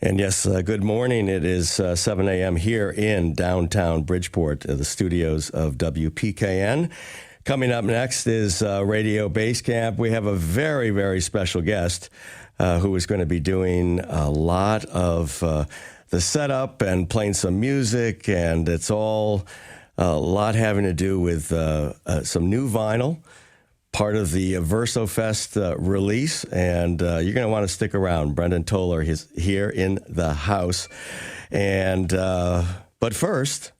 And yes, good morning. It is 7 a.m. here in downtown Bridgeport, the studios of WPKN. Coming up next is Radio Base Camp. We have a very, very special guest who is going to be doing a lot of the setup and playing some music, and it's all a lot having to do with some new vinyl, part of the Verso Fest release, and you're going to want to stick around. Brendan Toller is here in the house. And but first,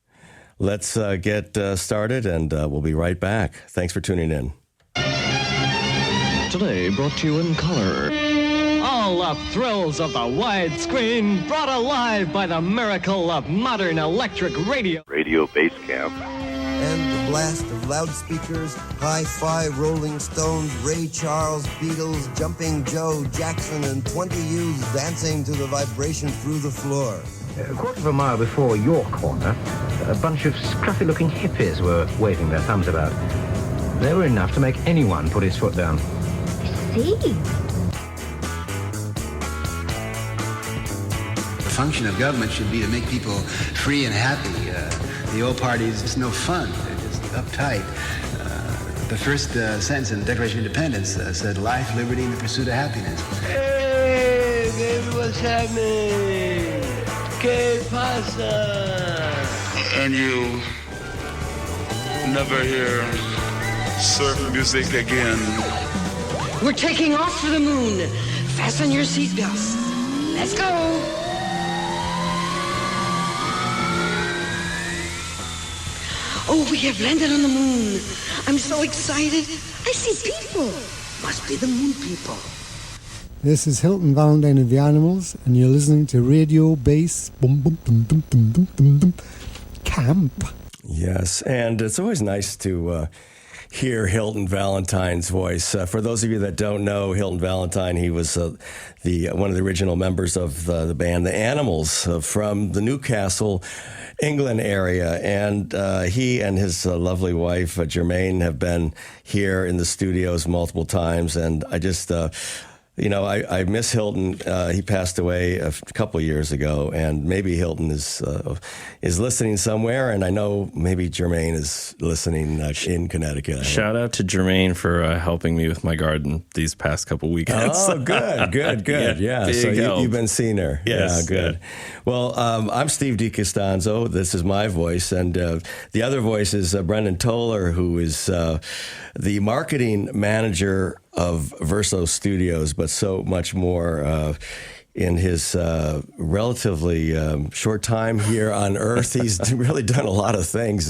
let's get started, and we'll be right back. Thanks for tuning in. Today brought to you in color. All the thrills of the widescreen brought alive by the miracle of modern electric radio. Radio Base Camp. And the blast of loudspeakers, hi-fi, Rolling Stones, Ray Charles, Beatles, Jumping Joe, Jackson, and 20 youths dancing to the vibration through the floor. A quarter of a mile before your corner, a bunch of scruffy-looking hippies were waving their thumbs about. They were enough to make anyone put his foot down. I see. The function of government should be to make people free and happy. The old parties, it's no fun. They're just uptight. The first sentence in the Declaration of Independence said, life, liberty, and the pursuit of happiness. Hey, baby, what's happening? Que pasa? And you never hear surf music again. We're taking off for the moon. Fasten your seatbelts. Let's go. Oh, we have landed on the moon. I'm so excited. I see people. Must be the moon people. This is Hilton Valentine of the Animals, and you're listening to Radio Base Camp. Yes, and it's always nice to hear Hilton Valentine's voice. For those of you that don't know Hilton Valentine, he was one of the original members of the band The Animals from the Newcastle, England area, and he and his lovely wife, Jermaine, have been here in the studios multiple times, and I just... I miss Hilton. He passed away a couple of years ago, and maybe Hilton is listening somewhere, and I know maybe Jermaine is listening in Connecticut. Shout out to Jermaine for helping me with my garden these past couple weekends. Oh, good. Yeah, so you've been seeing her. Yes. Yeah, good. Well, I'm Steve Costanzo. This is my voice, and the other voice is Brendan Toller, who is the marketing manager of Verso Studios, but so much more in his relatively short time here on Earth. He's really done a lot of things.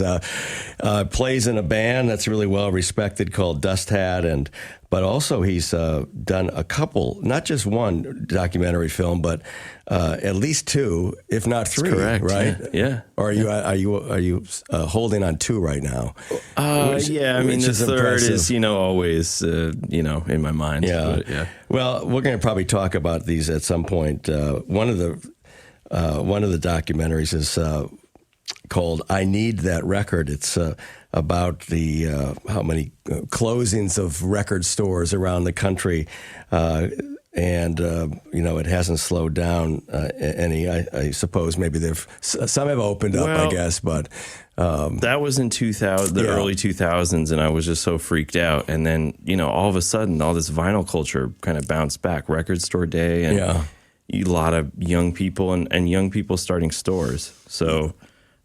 Plays in a band that's really well respected called Dust Hat, but also he's done a couple, not just one documentary film, but at least two, if not three. That's correct, right? Yeah. Or are you holding on two right now? Yeah, I mean the third is always in my mind. Yeah. But, yeah. Well, we're going to probably talk about these at some point. One of the documentaries is called "I Need That Record." It's about the how many closings of record stores around the country, and it hasn't slowed down any. I suppose maybe some have opened up, I guess, but that was in the early 2000s, and I was just so freaked out. And then all of a sudden, all this vinyl culture kind of bounced back. Record Store Day, and a lot of young people and young people starting stores. So.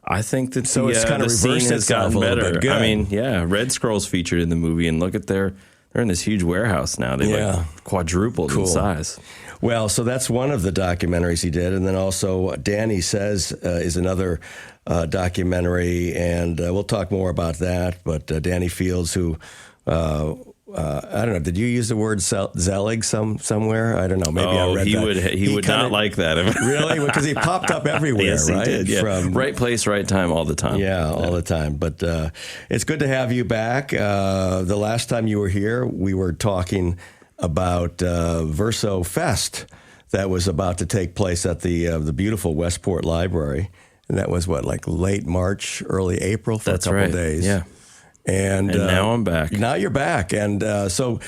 I think that it's kind of the scene has gotten better. I mean, Red Scroll's featured in the movie, and look at they're in this huge warehouse now. They quadrupled in size. Well, so that's one of the documentaries he did, and then also Danny Says is another documentary, and we'll talk more about that. But Danny Fields, who I don't know. Did you use the word Zelig somewhere? I don't know. Maybe I read that. He would not like that. Really? Because he popped up everywhere, yes, right? He did, yeah. Right place, right time, all the time. Yeah, all the time. But it's good to have you back. The last time you were here, we were talking about Verso Fest that was about to take place at the beautiful Westport Library. And that was, late March, early April for a couple of days. Yeah. And now I'm back. Now you're back. And so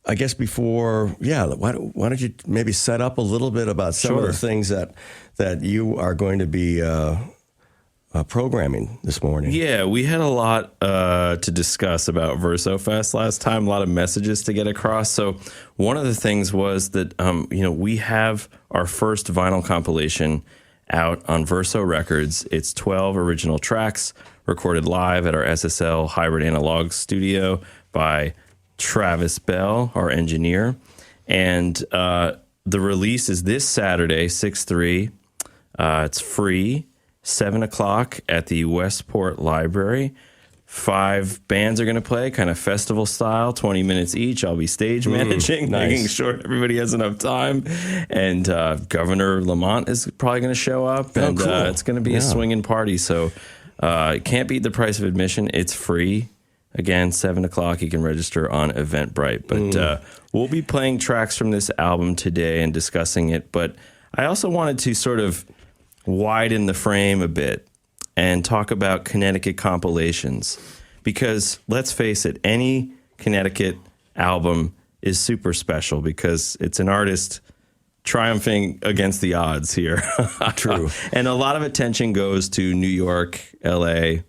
I guess before, why don't you maybe set up a little bit about some of the things that you are going to be programming this morning? Yeah, we had a lot to discuss about Verso Fest last time, a lot of messages to get across. So one of the things was that, we have our first vinyl compilation out on Verso Records. It's 12 original tracks recorded live at our SSL hybrid analog studio by Travis Bell, our engineer. And the release is this Saturday, 6/3. It's free, 7 o'clock at the Westport Library. 5 bands are going to play, kind of festival style, 20 minutes each. I'll be stage managing, making sure everybody has enough time. And Governor Lamont is probably going to show up. And cool. It's going to be a swinging party. So can't beat the price of admission. It's free. Again, 7 o'clock, you can register on Eventbrite. But we'll be playing tracks from this album today and discussing it. But I also wanted to sort of widen the frame a bit and talk about Connecticut Compilations. Because let's face it, any Connecticut album is super special because it's an artist triumphing against the odds here. True. And a lot of attention goes to New York, L.A.,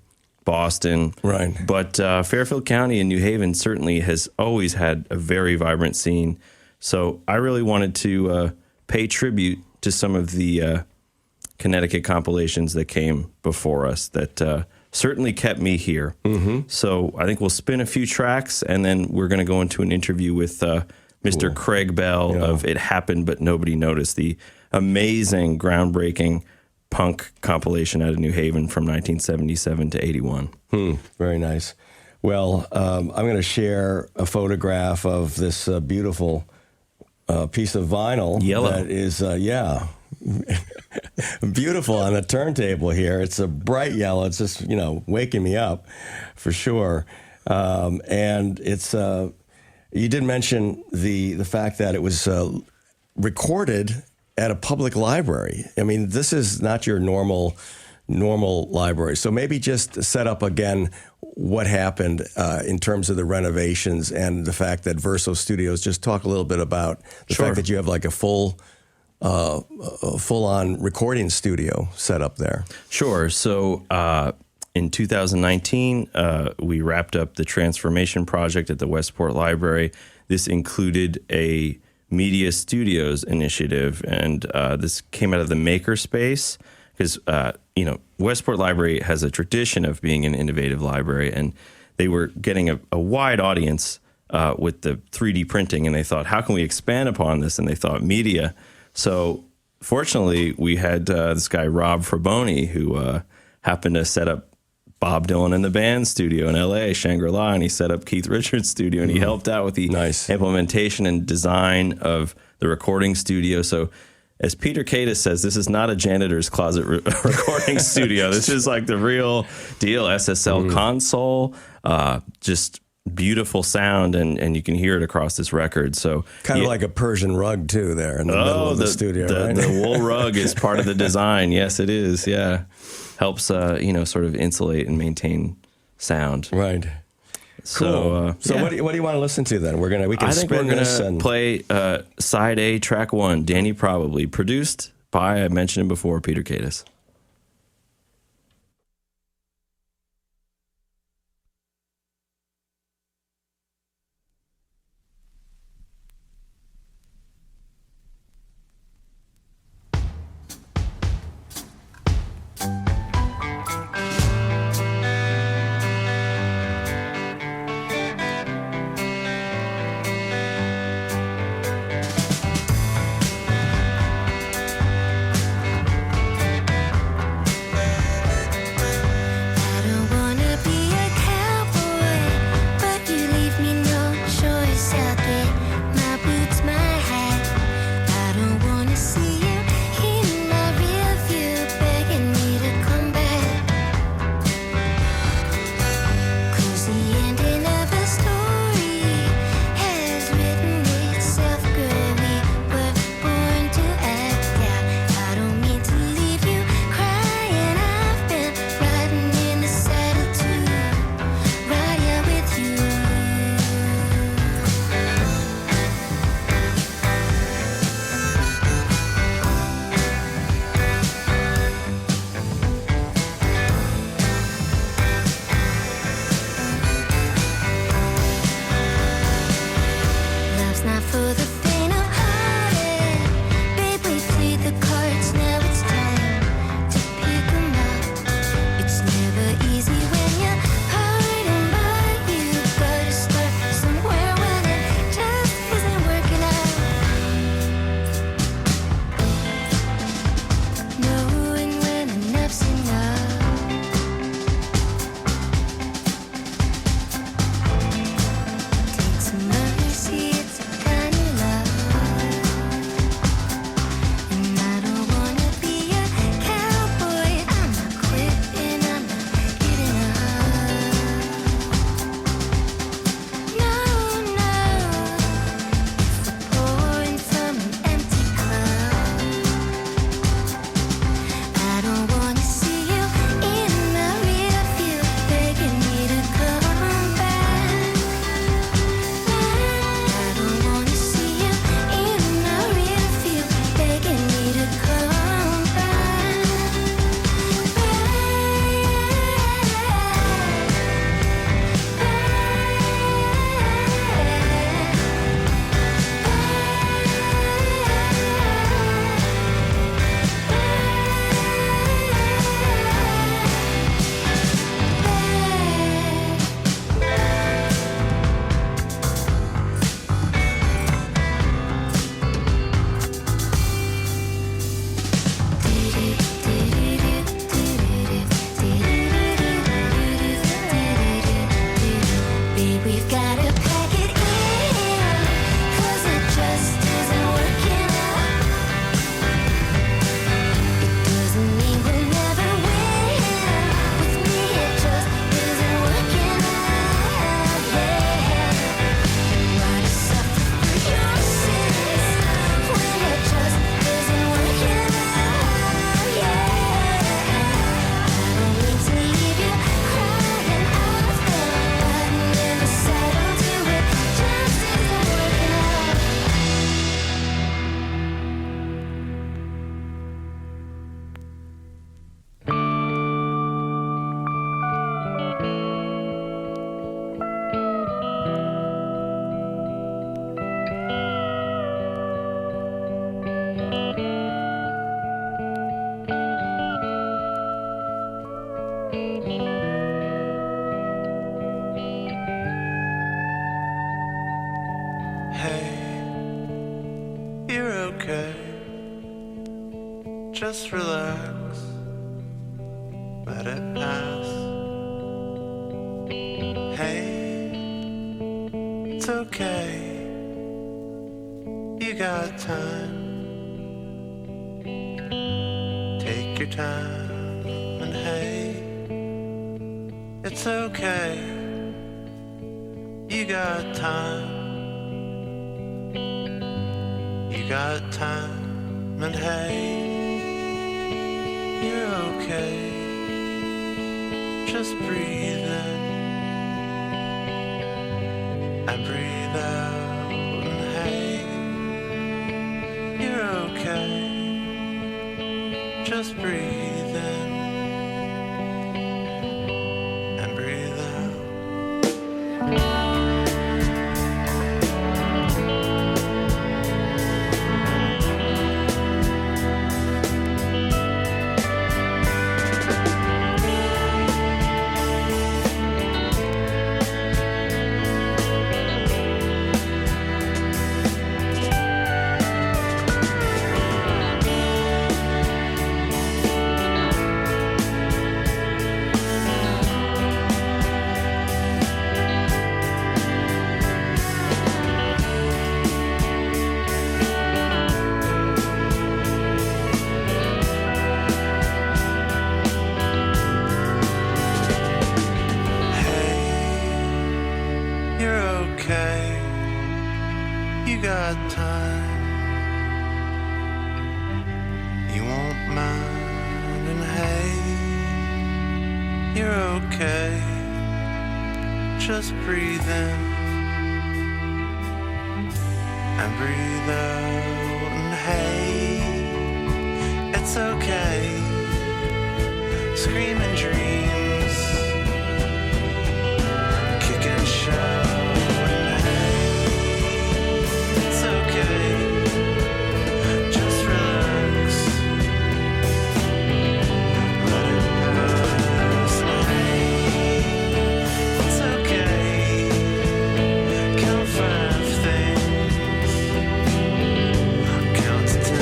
Boston. Right. But Fairfield County and New Haven certainly has always had a very vibrant scene. So I really wanted to pay tribute to some of the Connecticut compilations that came before us that certainly kept me here. Mm-hmm. So I think we'll spin a few tracks, and then we're going to go into an interview with Mr. Craig Bell of It Happened But Nobody Noticed, the amazing, groundbreaking punk compilation out of New Haven from 1977 to 81. Very nice. Well, I'm going to share a photograph of this beautiful piece of vinyl. Yellow. That is, beautiful on the turntable here. It's a bright yellow. It's just, waking me up for sure. And it's, you did mention the fact that it was recorded at a public library. I mean, this is not your normal library. So maybe just set up again what happened in terms of the renovations and the fact that Verso Studios, just talk a little bit about the fact that you have like a full-on recording studio set up there. Sure. So in 2019, we wrapped up the transformation project at the Westport Library. This included a Media Studios initiative, and this came out of the makerspace because, Westport Library has a tradition of being an innovative library, and they were getting a wide audience with the 3D printing, and they thought, how can we expand upon this? And they thought media. So fortunately, we had this guy, Rob Fraboni, who happened to set up Bob Dylan and the Band studio in L.A., Shangri-La, and he set up Keith Richards' studio, and he helped out with the implementation and design of the recording studio. So as Peter Kaitis says, this is not a janitor's closet recording studio. This is like the real deal, SSL console, just beautiful sound, and you can hear it across this record. So kind of like a Persian rug, too, there in the middle of the studio, right? The wool rug is part of the design. Yes, it is, yeah. Helps, sort of insulate and maintain sound. Right. So, so what do you want to listen to then? We can spin this and play side A, track 1, Danny Probably, produced by, I mentioned him before, Peter Kaitis. Just relax, let it pass. Hey, it's okay, you got time. Take your time, and hey, it's okay, you got time. You got time, and hey, you're okay. Just breathe in and breathe out, and hey, you're okay. Just breathe in and breathe out. Just breathe in and breathe out, and hey, it's okay. Screaming dreams, kick and shout, and hey, it's okay. Just relax, let it pass, and hey, it's okay. Count 5 things, count to 10.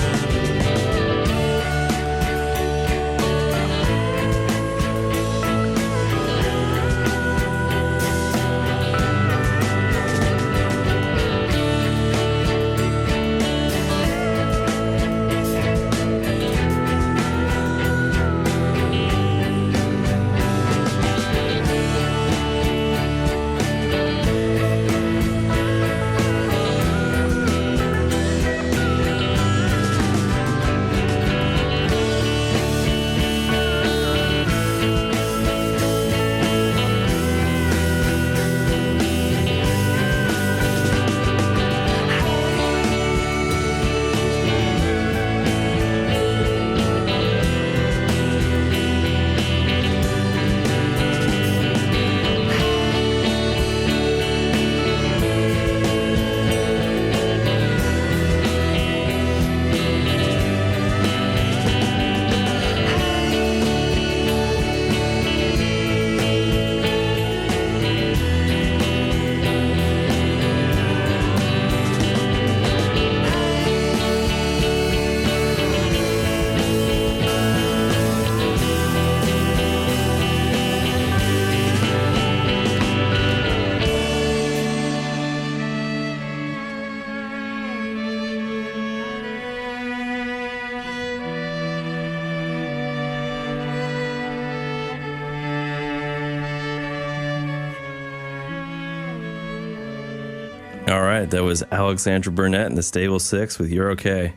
All right, that was Alexandra Burnett and the Stable Six with You're Okay.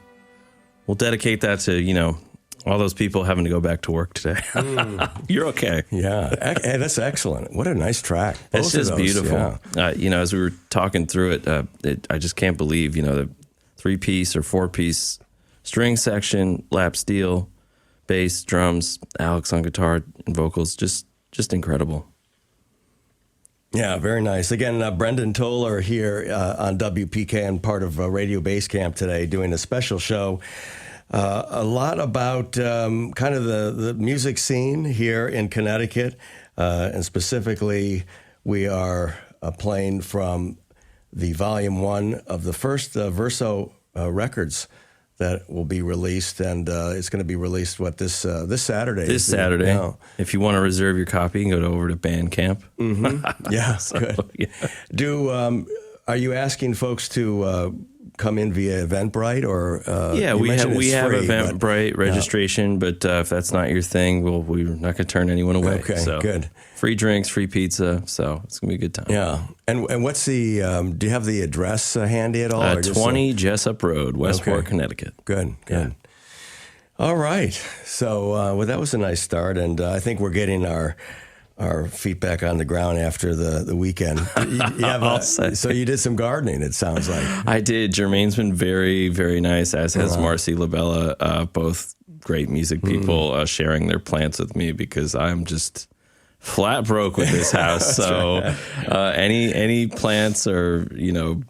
We'll dedicate that to, you know, all those people having to go back to work today. You're okay. Yeah, hey, that's excellent. What a nice track. It's just beautiful. Yeah. You know, as we were talking through it, I just can't believe, you know, the 3-piece or 4-piece string section, lap steel, bass, drums, Alex on guitar and vocals, just incredible. Yeah, very nice. Again, Brendan Toller here on WPKN, part of Radio Base Camp today, doing a special show. A lot about kind of the music scene here in Connecticut, and specifically we are playing from the Volume 1 of the first Verso Records that will be released, and it's going to be released this Saturday. This Saturday. Yeah. If you want to reserve your copy, you can go over to Bandcamp. Mm-hmm. Yeah, so, good. Yeah. Are you asking folks to come in via Eventbrite, or we have Eventbrite registration, but if that's not your thing, we're not going to turn anyone away. Okay, so, good. Free drinks, free pizza, so it's going to be a good time. Yeah, and what's the? Do you have the address handy at all? 20 Jessup Road, Westport, Connecticut. Good. Yeah. All right, so that was a nice start, and I think we're getting our feedback on the ground after the weekend. So you did some gardening, it sounds like. I did. Jermaine's been very, very nice, as has Marcy LaBella, both great music people sharing their plants with me, because I'm just flat broke with this house. So any plants or,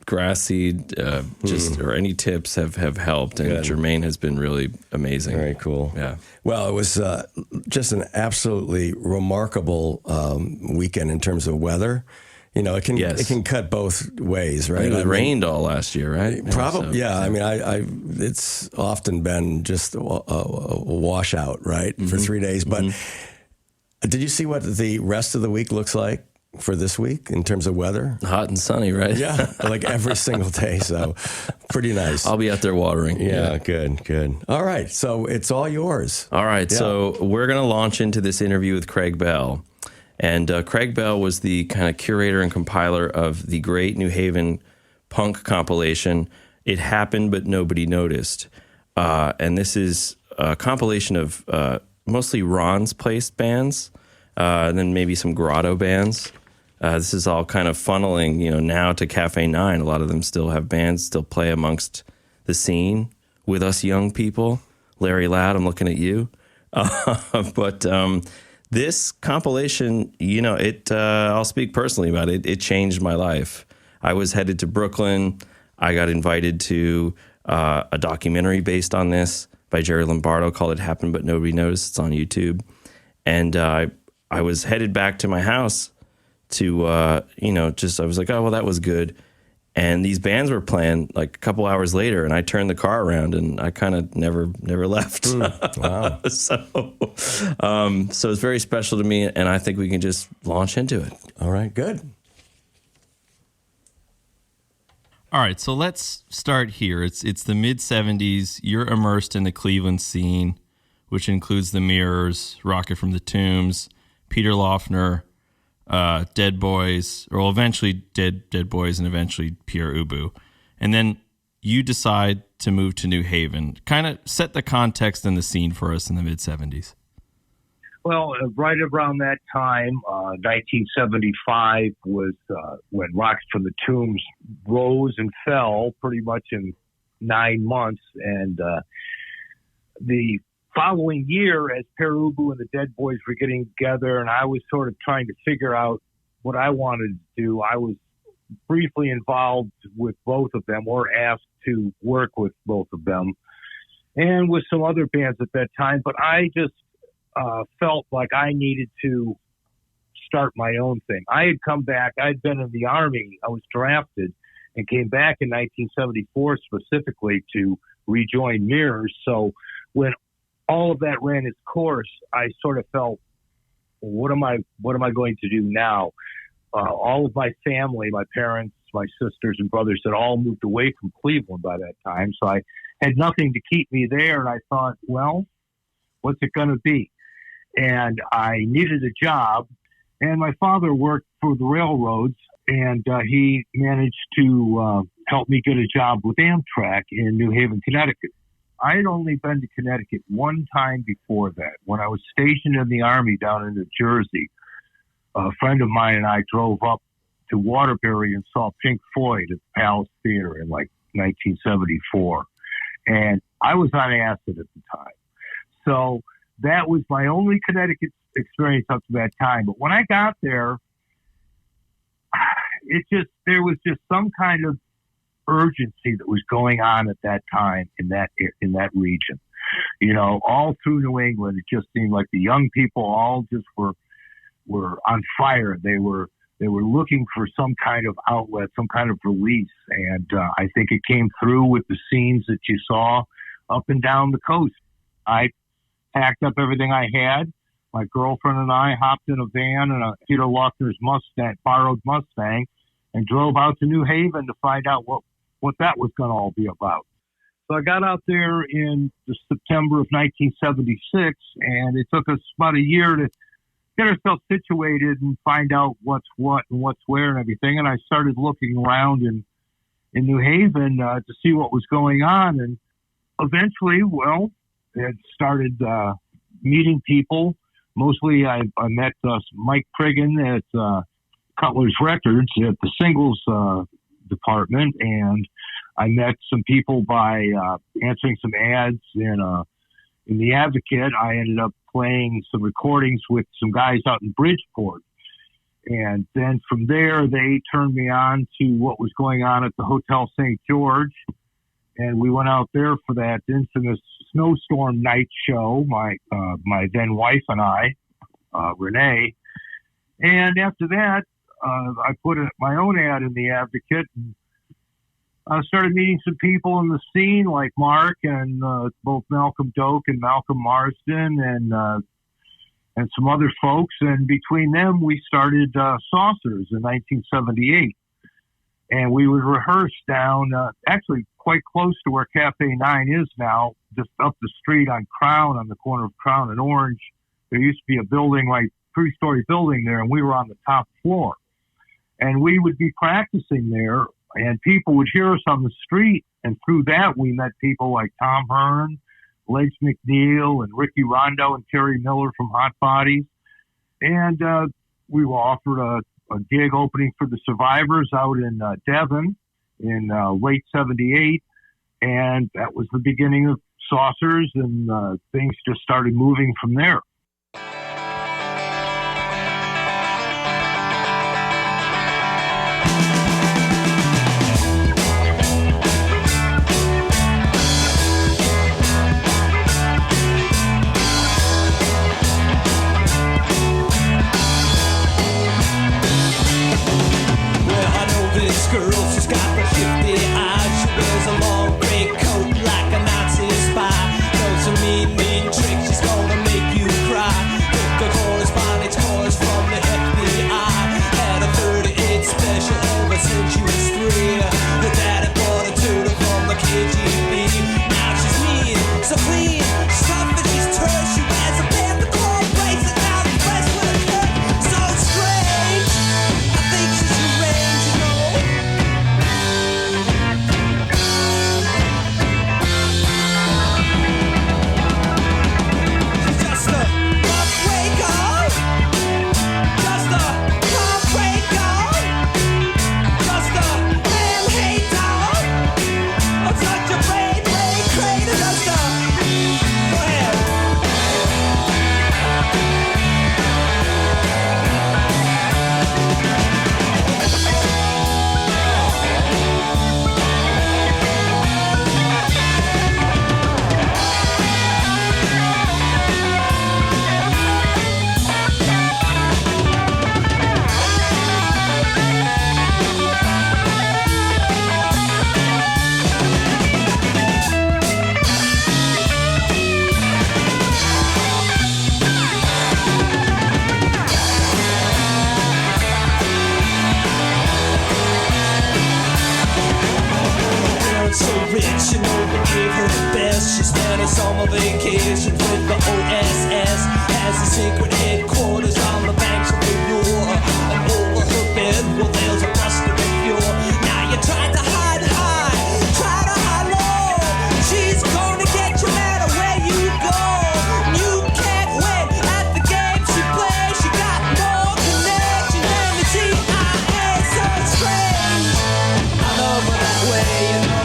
grass seed, or any tips have helped. And Jermaine has been really amazing. Very cool. Yeah. Well, it was just an absolutely remarkable weekend in terms of weather. It can cut both ways, right? It rained all last year, right? Probably, yeah. I mean, it's often been just a washout, right, for 3 days. But did you see what the rest of the week looks like for this week in terms of weather? Hot and sunny, right? Yeah, like every single day. So pretty nice. I'll be out there watering. Yeah, good. All right, so it's all yours. All right, so we're going to launch into this interview with Craig Bell. And Craig Bell was the kind of curator and compiler of the great New Haven punk compilation, It Happened But Nobody Noticed. And this is a compilation of mostly Ron's placed bands, and then maybe some Grotto bands. This is all kind of funneling, now to Cafe 9. A lot of them still have bands, still play amongst the scene with us young people. Larry Ladd, I'm looking at you. But this compilation, I'll speak personally about it. It changed my life. I was headed to Brooklyn. I got invited to a documentary based on this by Jerry Lombardo called It Happened But Nobody Noticed. It's on YouTube. And I was headed back to my house to, I was like, oh, well, that was good. And these bands were playing like a couple hours later, and I turned the car around, and I kind of never left. Wow. So it's very special to me, and I think we can just launch into it. All right, good. All right, so let's start here. It's the mid-'70s. You're immersed in the Cleveland scene, which includes the Mirrors, Rocket from the Tombs, Peter Lofner, Dead Boys, or eventually Dead Boys, and eventually Pierre Ubu. And then you decide to move to New Haven. Kind of set the context and the scene for us in the mid-'70s. Well, right around that time, 1975 was when Rocket from the Tombs rose and fell pretty much in 9 months. And the following year, as Pierre Ubu and the Dead Boys were getting together, and I was sort of trying to figure out what I wanted to do, I was briefly involved with both of them, or asked to work with both of them, and with some other bands at that time. But I just felt like I needed to start my own thing. I had come back. I'd been in the Army. I was drafted and came back in 1974 specifically to rejoin Mirrors. So when all of that ran its course, I sort of felt, what am I going to do now? All of my family, my parents, my sisters and brothers had all moved away from Cleveland by that time. So I had nothing to keep me there. And I thought, well, what's it going to be? And I needed a job. And my father worked for the railroads, and he managed to help me get a job with Amtrak in New Haven, Connecticut. I had only been to Connecticut one time before that. When I was stationed in the Army down in New Jersey, a friend of mine and I drove up to Waterbury and saw Pink Floyd at the Palace Theater in like 1974. And I was on acid at the time. So that was my only Connecticut experience up to that time. But when I got there, there was just some kind of urgency that was going on at that time in that region. All through New England, it just seemed like the young people all just were on fire. They were looking for some kind of outlet, some kind of release. And I think it came through with the scenes that you saw up and down the coast. I packed up everything I had. My girlfriend and I hopped in a van and a Peter Loeffner's borrowed Mustang, and drove out to New Haven to find out what that was going to all be about. So I got out there in the September of 1976, and it took us about a year to get ourselves situated and find out what's what and what's where and everything. And I started looking around in New Haven to see what was going on. And eventually, well, it started meeting people. Mostly I met Mike Priggin at Cutler's Records at the singles department, and I met some people by answering some ads in the Advocate. I ended up playing some recordings with some guys out in Bridgeport. And then from there, they turned me on to what was going on at the Hotel St. George. And we went out there for that infamous snowstorm night show, my then wife and I, Renee. And after that, I put my own ad in the Advocate, and I started meeting some people in the scene like Mark and both Malcolm Doak and Malcolm Marsden and some other folks. And between them, we started Saucers in 1978. And we would rehearse down, actually quite close to where Cafe 9 is now, just up the street on Crown, on the corner of Crown and Orange. There used to be a building, like 3-story building there, and we were on the top floor. And we would be practicing there, and people would hear us on the street. And through that, we met people like Tom Hearn, Legs McNeil, and Ricky Rondo and Terry Miller from Hot Bodies. And we were offered a gig opening for the Survivors out in Devon in late 78. And that was the beginning of Saucers, and things just started moving from there. Girl, she's got the shifty eyes. She wears a long gray coat like a Nazi spy. Knows a mean trick. She's gonna make you cry. Took a correspondence course from the FBI. Had a 38 special ever since she was 3. Her daddy bought a tutor from the KGB. Now she's mean, so clean. She's tough and she's terse. She wears a pentacle bracelet now dressed with a cut. So strange. I think she's deranged, you know. Rich, you know, we gave her the best. She spent a summer vacation with the OSS. Has a secret headquarters on the banks of the Ruhr. And over her bed, well, there's a busted fuel. Now you tried to hide high, try to hide low. She's gonna get you no matter where you go. You can't win at the game she plays. She got more connection than the CIA. So strange, I love her that way, you know.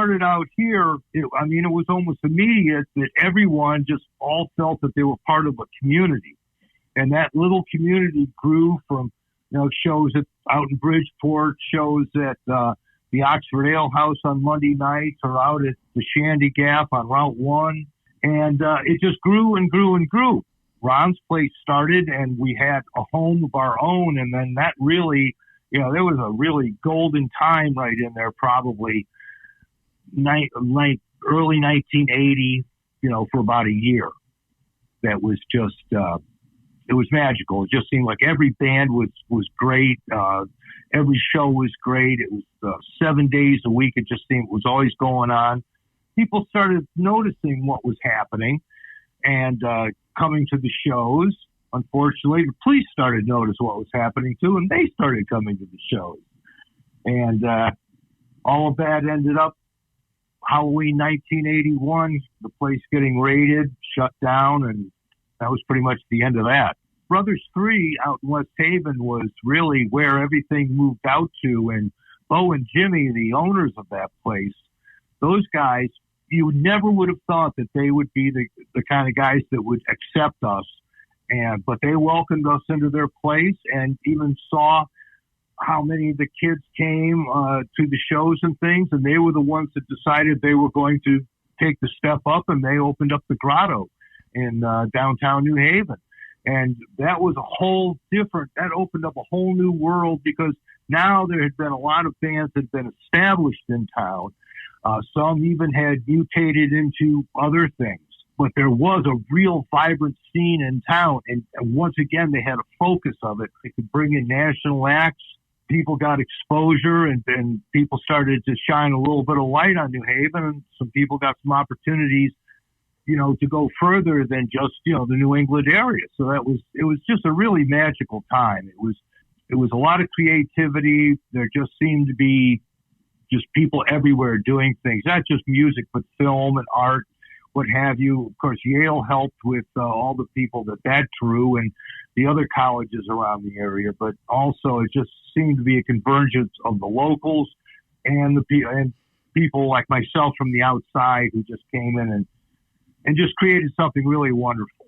started out here, it was almost immediate that everyone just all felt that they were part of a community. And that little community grew from, shows out in Bridgeport, shows at the Oxford Ale House on Monday nights, or out at the Shandy Gap on Route 1. And it just grew and grew and grew. Ron's place started, and we had a home of our own. And then that really, there was a really golden time right in there, probably early 1980, for about a year. That was just, it was magical. It just seemed like every band was great. Every show was great. It was 7 days a week. It just seemed it was always going on. People started noticing what was happening and coming to the shows. Unfortunately, the police started to notice what was happening too, and they started coming to the shows. And all of that ended up Halloween 1981, the place getting raided, shut down, and that was pretty much the end of that. Brothers 3 out in West Haven was really where everything moved out to, and Bo and Jimmy, the owners of that place, those guys, you never would have thought that they would be the kind of guys that would accept us. But they welcomed us into their place and even saw how many of the kids came to the shows and things, and they were the ones that decided they were going to take the step up, and they opened up the Grotto in downtown New Haven. And that was that opened up a whole new world, because now there had been a lot of bands that had been established in town. Some even had mutated into other things. But there was a real vibrant scene in town. And once again, they had a focus of it. They could bring in national acts. People got exposure, and then people started to shine a little bit of light on New Haven. And some people got some opportunities, to go further than just, the New England area. So it was just a really magical time. It was a lot of creativity. There just seemed to be just people everywhere doing things, not just music, but film and art, what have you. Of course, Yale helped with all the people that drew, and the other colleges around the area. But also, it just seemed to be a convergence of the locals and people like myself from the outside who just came in and just created something really wonderful.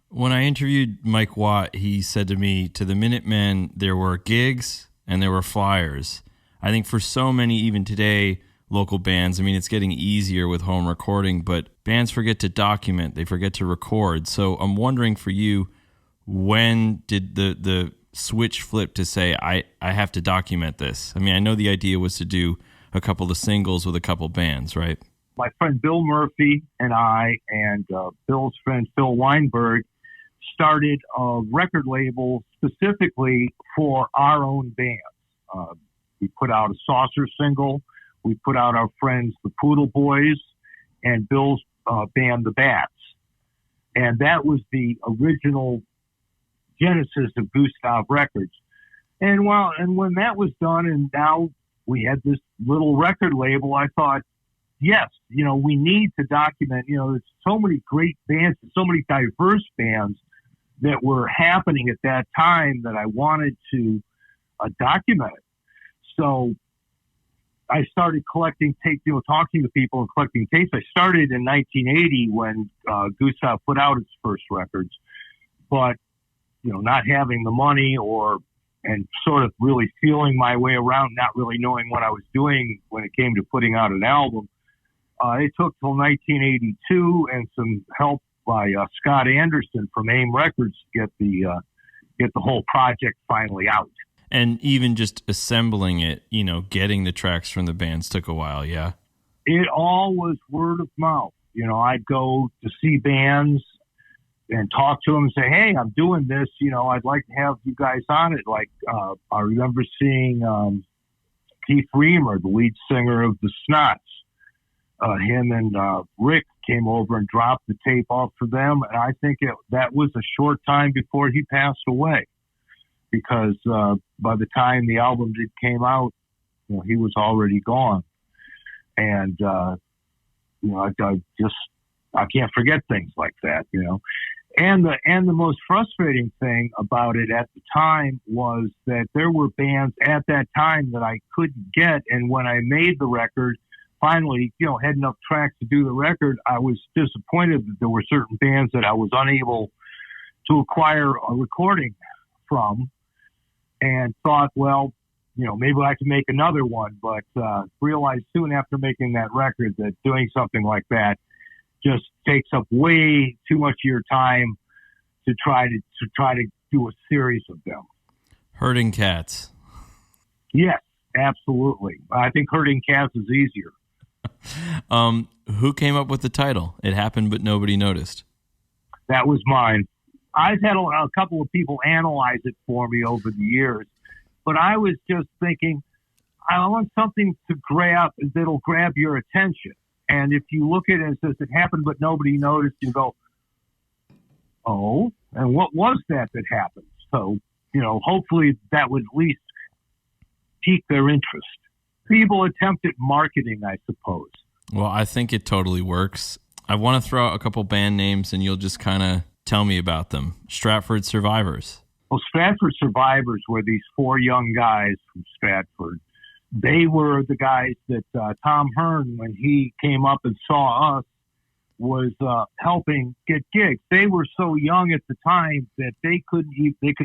When I interviewed Mike Watt, he said to me, to the Minutemen, there were gigs and there were flyers. I think for so many, even today, local bands, it's getting easier with home recording, but bands forget to document. They forget to record. So I'm wondering for you, when did the switch flip to say, I have to document this? I know the idea was to do a couple of singles with a couple bands, right? My friend Bill Murphy and I and Bill's friend Phil Weinberg started a record label specifically for our own bands. We put out a Saucer single. We put out our friends, the Poodle Boys, and Bill's band, the Bats. And that was the original genesis of Gustav Records. And when that was done, and now we had this little record label, I thought, yes, we need to document, there's so many great bands, so many diverse bands that were happening at that time that I wanted to document it. So I started collecting tapes, talking to people and collecting tapes. I started in 1980 when Gustav put out its first records, but, not having the money and sort of really feeling my way around, not really knowing what I was doing when it came to putting out an album. It took till 1982 and some help by Scott Anderson from AIM Records to get the whole project finally out. And even just assembling it, getting the tracks from the bands took a while, yeah? It all was word of mouth. I'd go to see bands and talk to them and say, hey, I'm doing this. I'd like to have you guys on it. Like, I remember seeing Keith Reamer, the lead singer of the Snots. Him and Rick came over and dropped the tape off for them. And I think that was a short time before he passed away. Because by the time the album came out, he was already gone. And, I can't forget things like that, And the most frustrating thing about it at the time was that there were bands at that time that I couldn't get. And when I made the record, finally, had enough tracks to do the record, I was disappointed that there were certain bands that I was unable to acquire a recording from, and thought, well, maybe I can make another one, but realized soon after making that record that doing something like that just takes up way too much of your time to try to do a series of them. Herding cats. Yes, absolutely. I think herding cats is easier. Who came up with the title? It happened, but nobody noticed. That was mine. I've had a couple of people analyze it for me over the years, but I was just thinking, I want something that'll grab your attention. And if you look at it and it says it happened, but nobody noticed, you go, oh, and what was that happened? So, hopefully that would at least pique their interest. People attempt at marketing, I suppose. Well, I think it totally works. I want to throw out a couple band names and you'll just kind of tell me about them. Stratford Survivors. Well, Stratford Survivors were these 4 young guys from Stratford. They were the guys that Tom Hearn, when he came up and saw us, was helping get gigs. They were so young at the time that they could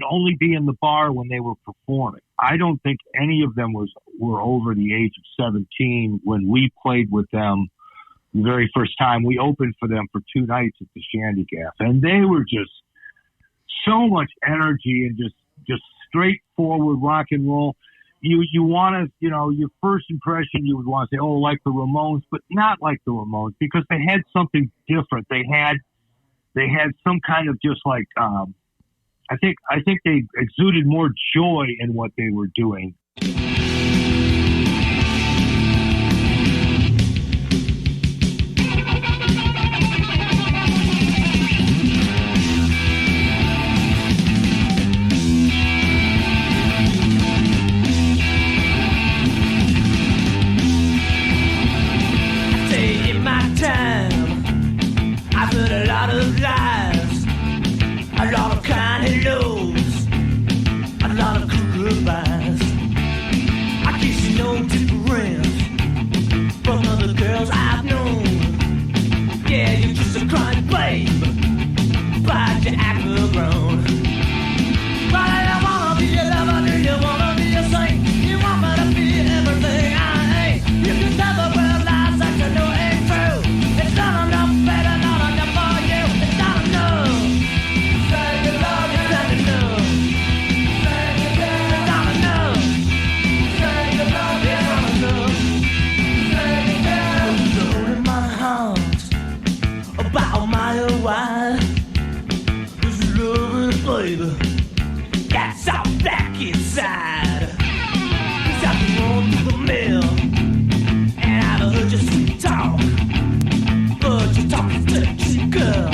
only be in the bar when they were performing. I don't think any of them were over the age of 17 when we played with them the very first time. We opened for them for 2 nights at the Shandy Gaff, and they were just so much energy and just straightforward rock and roll. You want to, your first impression, you would want to say, oh, like the Ramones, but not like the Ramones, because they had something different. They had some kind of just like, I think they exuded more joy in what they were doing. I've heard a lot of lies, a lot of kind hellos, a lot of goodbyes. I guess you know different from other girls I've known. Yeah, you're just a crying babe, but you act grown. But I don't wanna be a lover, do you wanna be a saint? You want me to be everything I ain't. You can tell the world lies that you know ain't true. It's not enough better, not enough for you. It's not enough. Say you love me, it's not enough. Say you care, it's not enough. Say you love me, it's not enough. Say you care. You're holding my heart about a mile wide. This love, baby, that's all back inside. 'Cause I've been going through the mill, and I've heard your sweet talk. But you're talking to the cheap girl,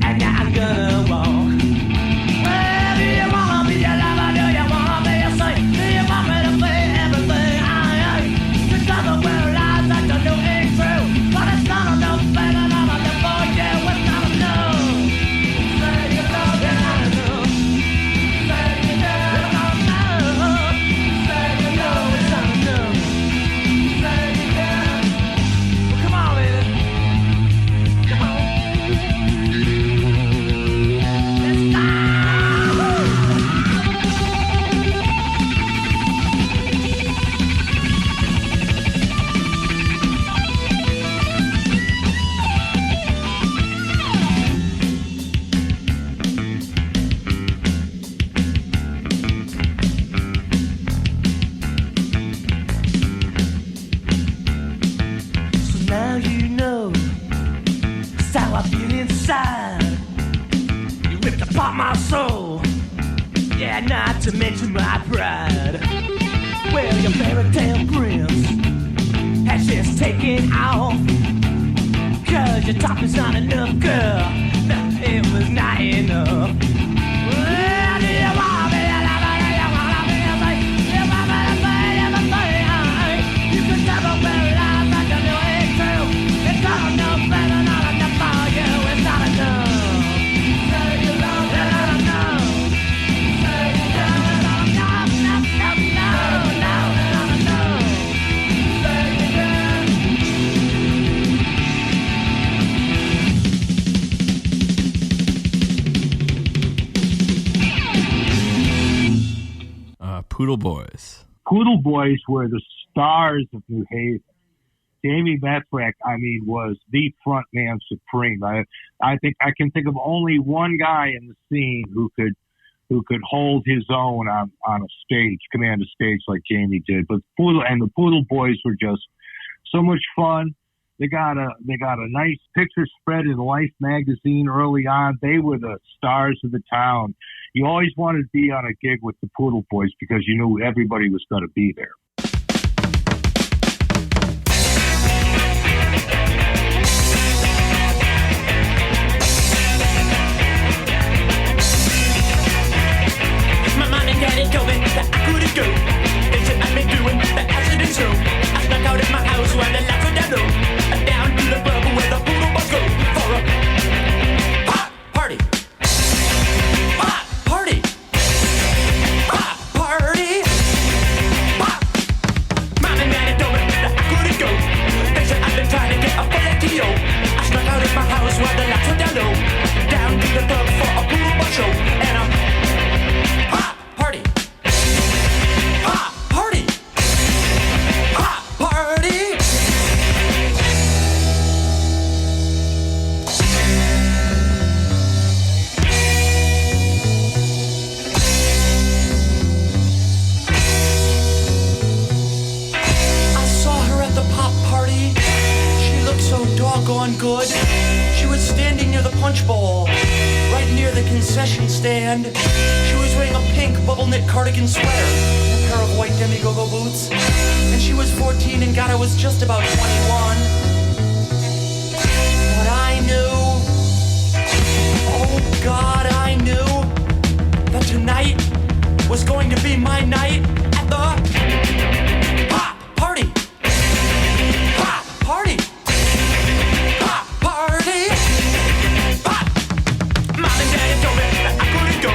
and now I'm gonna walk. Well, do you wanna be a lover? Do you wanna be a saint? Do you want me to be everything I ain't? Just other world lies that you know ain't true. But it's not enough, baby, not enough for you. It's not enough. Say you love me, not enough. Say you care, it's not enough. Say you know it's not enough. Say you care. Well, come on, baby. Come on. Let's go. So now you know just how I feel inside. You ripped apart my soul, yeah, not to mention my pride. Well, your fairy tale prince has just taken off. 'Cause your talk is not enough, girl. No, it was not enough. Well, do you wanna be a lover? Do you wanna be a saint? Do you want me to be everything I ain't? You can never wear lies that you know ain't true. It's not enough, baby, not enough for you. It's not enough. Say you love me, not enough. Say you care, it's not enough. No, no, no, no, not enough. Say you care. Poodle Boys? Poodle Boys were the stars of New Haven. Jamie Methrak, was the front man supreme. I think I can think of only one guy in the scene who could hold his own on a stage, command a stage like Jamie did. But the Poodle Boys were just so much fun. They got a nice picture spread in Life magazine early on. They were the stars of the town. You always wanted to be on a gig with the Poodle Boys because you knew everybody was going to be there. My mom and daddy told me that I couldn't go. They said I'd been doing the accident show. I snuck out at my house where the lights were down low. Down to the club where the Poodle Boys go for a pop party. Pop party. Pop party. Pop. Mom and daddy told me that I couldn't go. They said I've been trying to get a Valentino. I snuck out at my house where the lights were down low. Down to the club for a Poodle Boys show. And a pop party. Pop party. Pop party. I saw her at the pop party. She looked so doggone good. She was standing near the punch bowl, right near the concession stand. She was wearing a pink bubble knit cardigan sweater and a pair of white demi-go-go boots. And she was 14 and God, I was just about 21. But I knew, oh God, I knew that tonight was going to be my night at the pop party. Pop party. Pop party. Pop. Mom and Daddy told me that I couldn't go.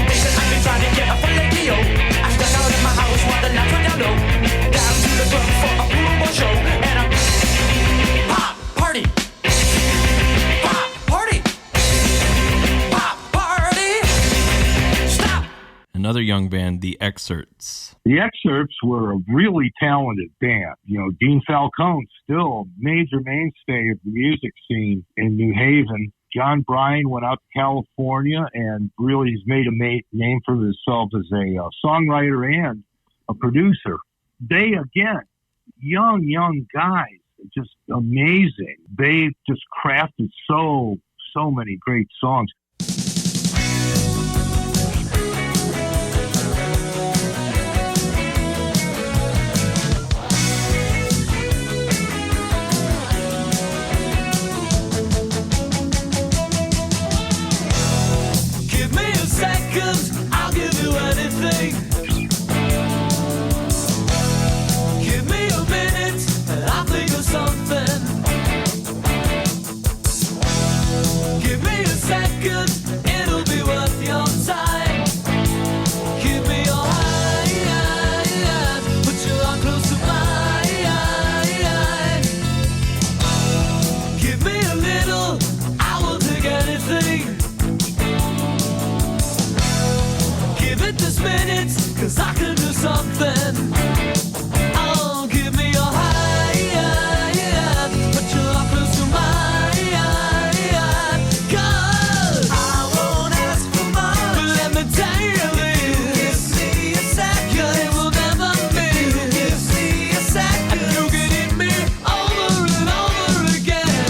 They said I've been trying to get a Valentino. I stuck out at my house while the lights were down low. Down to the club for a Poodle Boy show. And a pop party. Pop party. Pop party. Stop. Another young band, The Excerpts. The Excerpts were a really talented band. Dean Falcone, still a major mainstay of the music scene in New Haven. John Bryan went out to California and really has made a name for himself as a songwriter and a producer. They, again, young guys, just amazing. They just crafted so many great songs. Give me a second, I'll give you anything. Give me a minute, and I'll think of something. Give me a second, it'll be worth your time. Give me your hand, put your arm close to mine. Give me a little, I will take anything. Give it this minute, 'cause I can do something. Oh, give me your hand, put your arm close to mine. 'Cause I won't ask for much, but let me tell you this. Give me a second, it will never be. Give me a second, and you can hit me over and over again.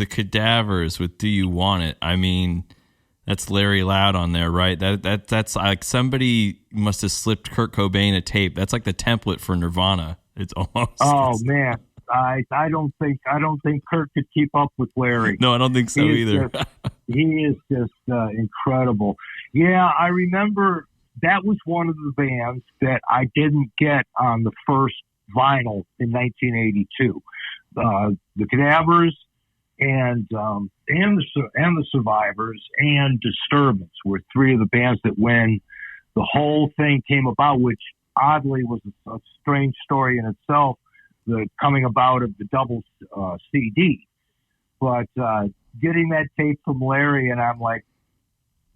Cadavers with Do You Want It? I mean, that's Larry Loud on there, right? That's like somebody must have slipped Kurt Cobain a tape. That's like the template for Nirvana. It's almost. Oh man, I don't think Kurt could keep up with Larry. No, I don't think so either. He is just incredible. Yeah, I remember that was one of the bands that I didn't get on the first vinyl in 1982. The Cadavers and the Survivors and Disturbance were three of the bands that when the whole thing came about, which oddly was a strange story in itself, the coming about of the double CD. But getting that tape from Larry, and I'm like,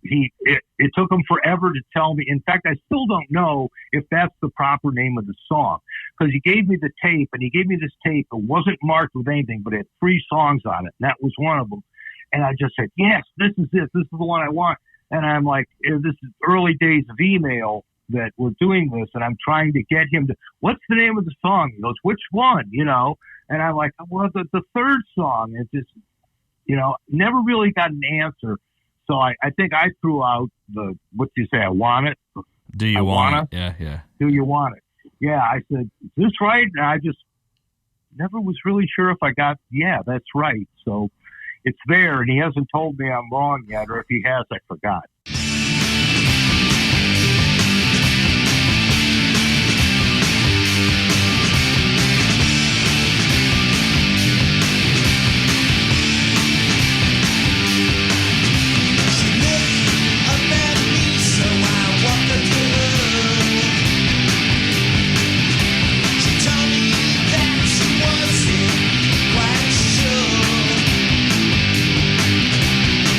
it took him forever to tell me. In fact, I still don't know if that's the proper name of the song, because he gave me the tape, and he gave me this tape. It wasn't marked with anything, but it had 3 songs on it, and that was one of them. And I just said, yes, this is it. This is the one I want. And I'm like, this is early days of email that we're doing this, and I'm trying to get him to, what's the name of the song? He goes, which one? You know? And I'm like, well, the third song. It just, never really got an answer. So I think I threw out what do you say? I want it. Do you want it? Yeah. Do you want it? Yeah. I said, is this right? And I just never was really sure if I got, yeah, that's right. So it's there, and he hasn't told me I'm wrong yet, or if he has, I forgot.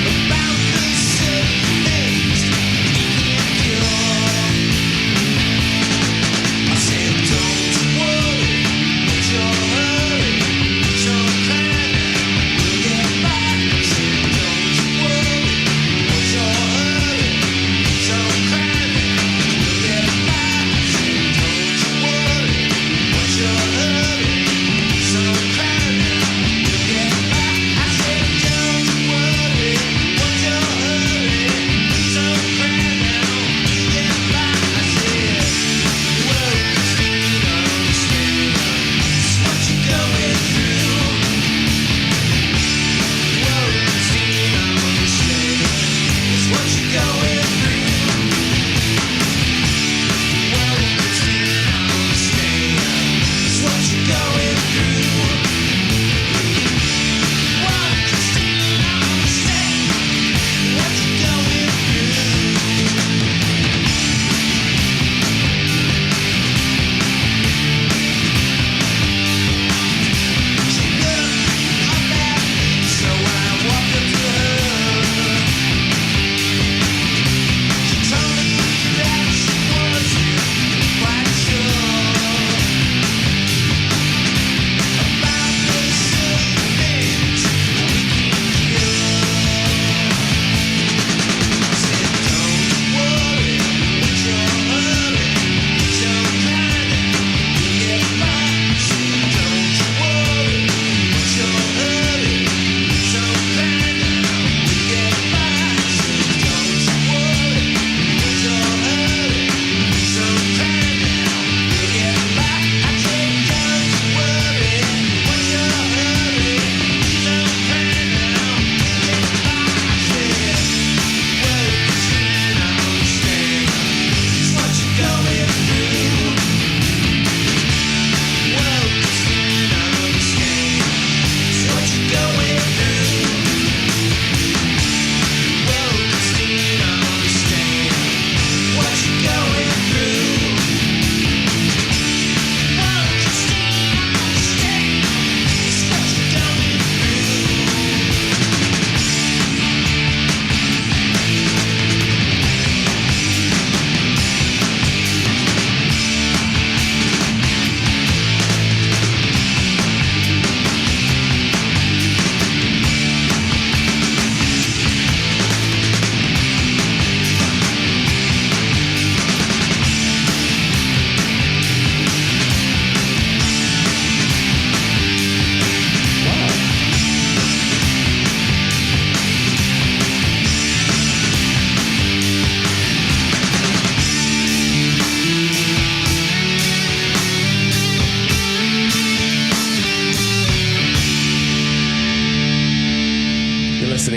About the city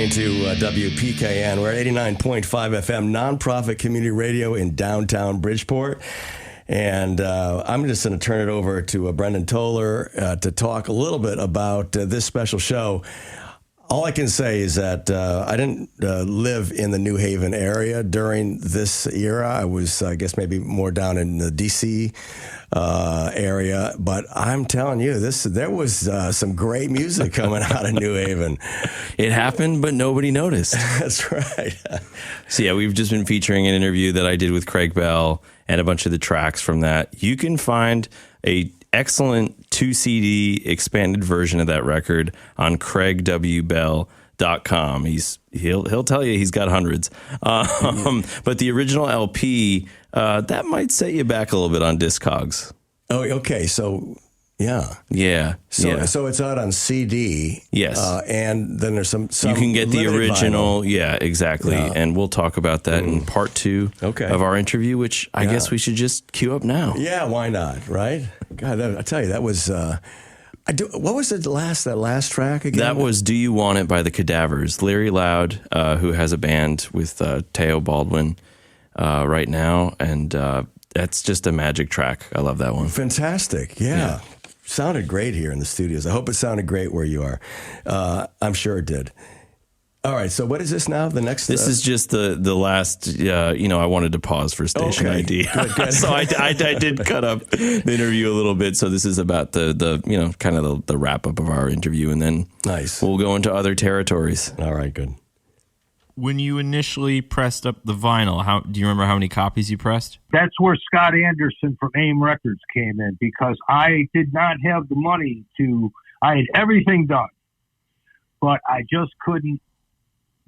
listening to WPKN. We're at 89.5 FM, nonprofit community radio in downtown Bridgeport. And I'm just going to turn it over to Brendan Toller to talk a little bit about this special show. All I can say is that I didn't live in the New Haven area during this era. I was, I guess, maybe more down in the D.C. Area. But I'm telling you, there was some great music coming out of New Haven. It happened, but nobody noticed. That's right. So, yeah, we've just been featuring an interview that I did with Craig Bell and a bunch of the tracks from that. You can find a excellent 2-CD expanded version of that record on craigwbell.com. He'll tell you he's got hundreds. But the original LP, that might set you back a little bit on Discogs. Oh, okay. So, yeah. So it's out on CD. Yes. And then there's some you can get the original. Vinyl. Yeah, exactly. Yeah. And we'll talk about that in part 2 of our interview, which I guess we should just cue up now. Yeah, why not? Right? God, I tell you, that was. What was that last track again? That was "Do You Want It" by the Cadavers. Larry Loud, who has a band with Teo Baldwin right now, and that's just a magic track. I love that one. Fantastic. Yeah. Sounded great here in the studios. I hope it sounded great where you are. I'm sure it did. All right, so what is this now? The next. This is just the last. I wanted to pause for station ID, good. So I did cut up the interview a little bit. So this is about the kind of the wrap up of our interview, and then we'll go into other territories. All right, good. When you initially pressed up the vinyl, do you remember how many copies you pressed? That's where Scott Anderson from AIM Records came in, because I did not have the money I had everything done, but I just couldn't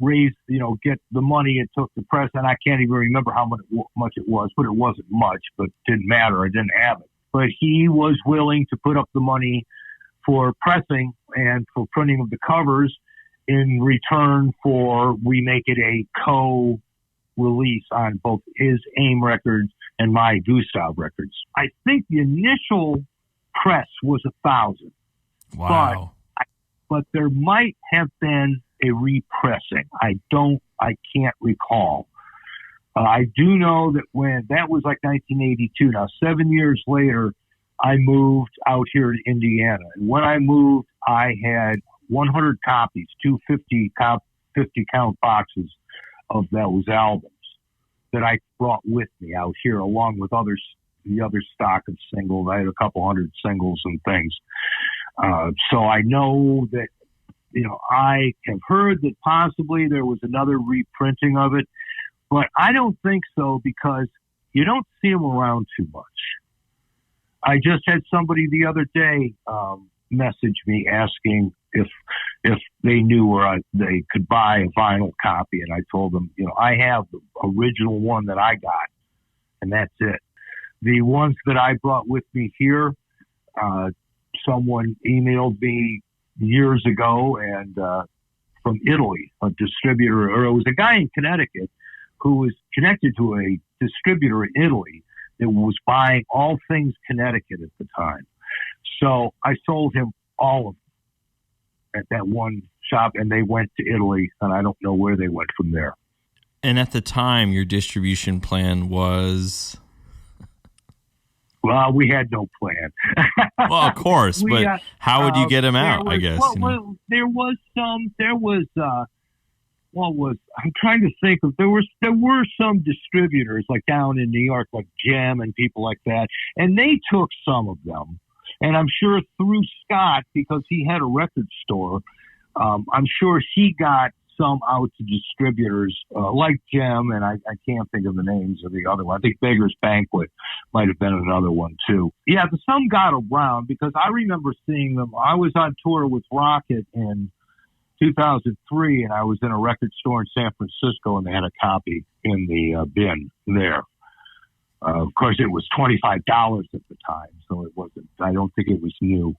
get the money it took to press, and I can't even remember how much it was, but it wasn't much, but it didn't matter. I didn't have it. But he was willing to put up the money for pressing and for printing of the covers in return for we make it a co-release on both his AIM records and my Gustav records. I think the initial press was 1,000. Wow. But there might have been a repressing. I can't recall. I do know that that was like 1982. Now, 7 years later, I moved out here to Indiana. And when I moved, I had 100 copies, 250 count boxes of those albums that I brought with me out here, along with the other stock of singles. I had a couple hundred singles and things. So I know that, I have heard that possibly there was another reprinting of it, but I don't think so, because you don't see them around too much. I just had somebody the other day message me asking if they knew where they could buy a vinyl copy, and I told them, I have the original one that I got, and that's it. The ones that I brought with me here, someone emailed me years ago, and from Italy, a distributor, or it was a guy in Connecticut who was connected to a distributor in Italy that was buying all things Connecticut at the time. So I sold him all of them at that one shop, and they went to Italy, and I don't know where they went from there. And at the time, your distribution plan was? Well, we had no plan. Well, of course, but how would you get them out, I guess? Well, there was some, I'm trying to think of, there were some distributors like down in New York, like Gem and people like that, and they took some of them. And I'm sure through Scott, because he had a record store, I'm sure he got some out to distributors like Gem, and I can't think of the names of the other one. I think Beggar's Banquet might have been another one too. Yeah, some got around, because I remember seeing them. I was on tour with Rocket in 2003, and I was in a record store in San Francisco, and they had a copy in the bin there. Of course, it was $25 at the time, so it wasn't. I don't think it was new.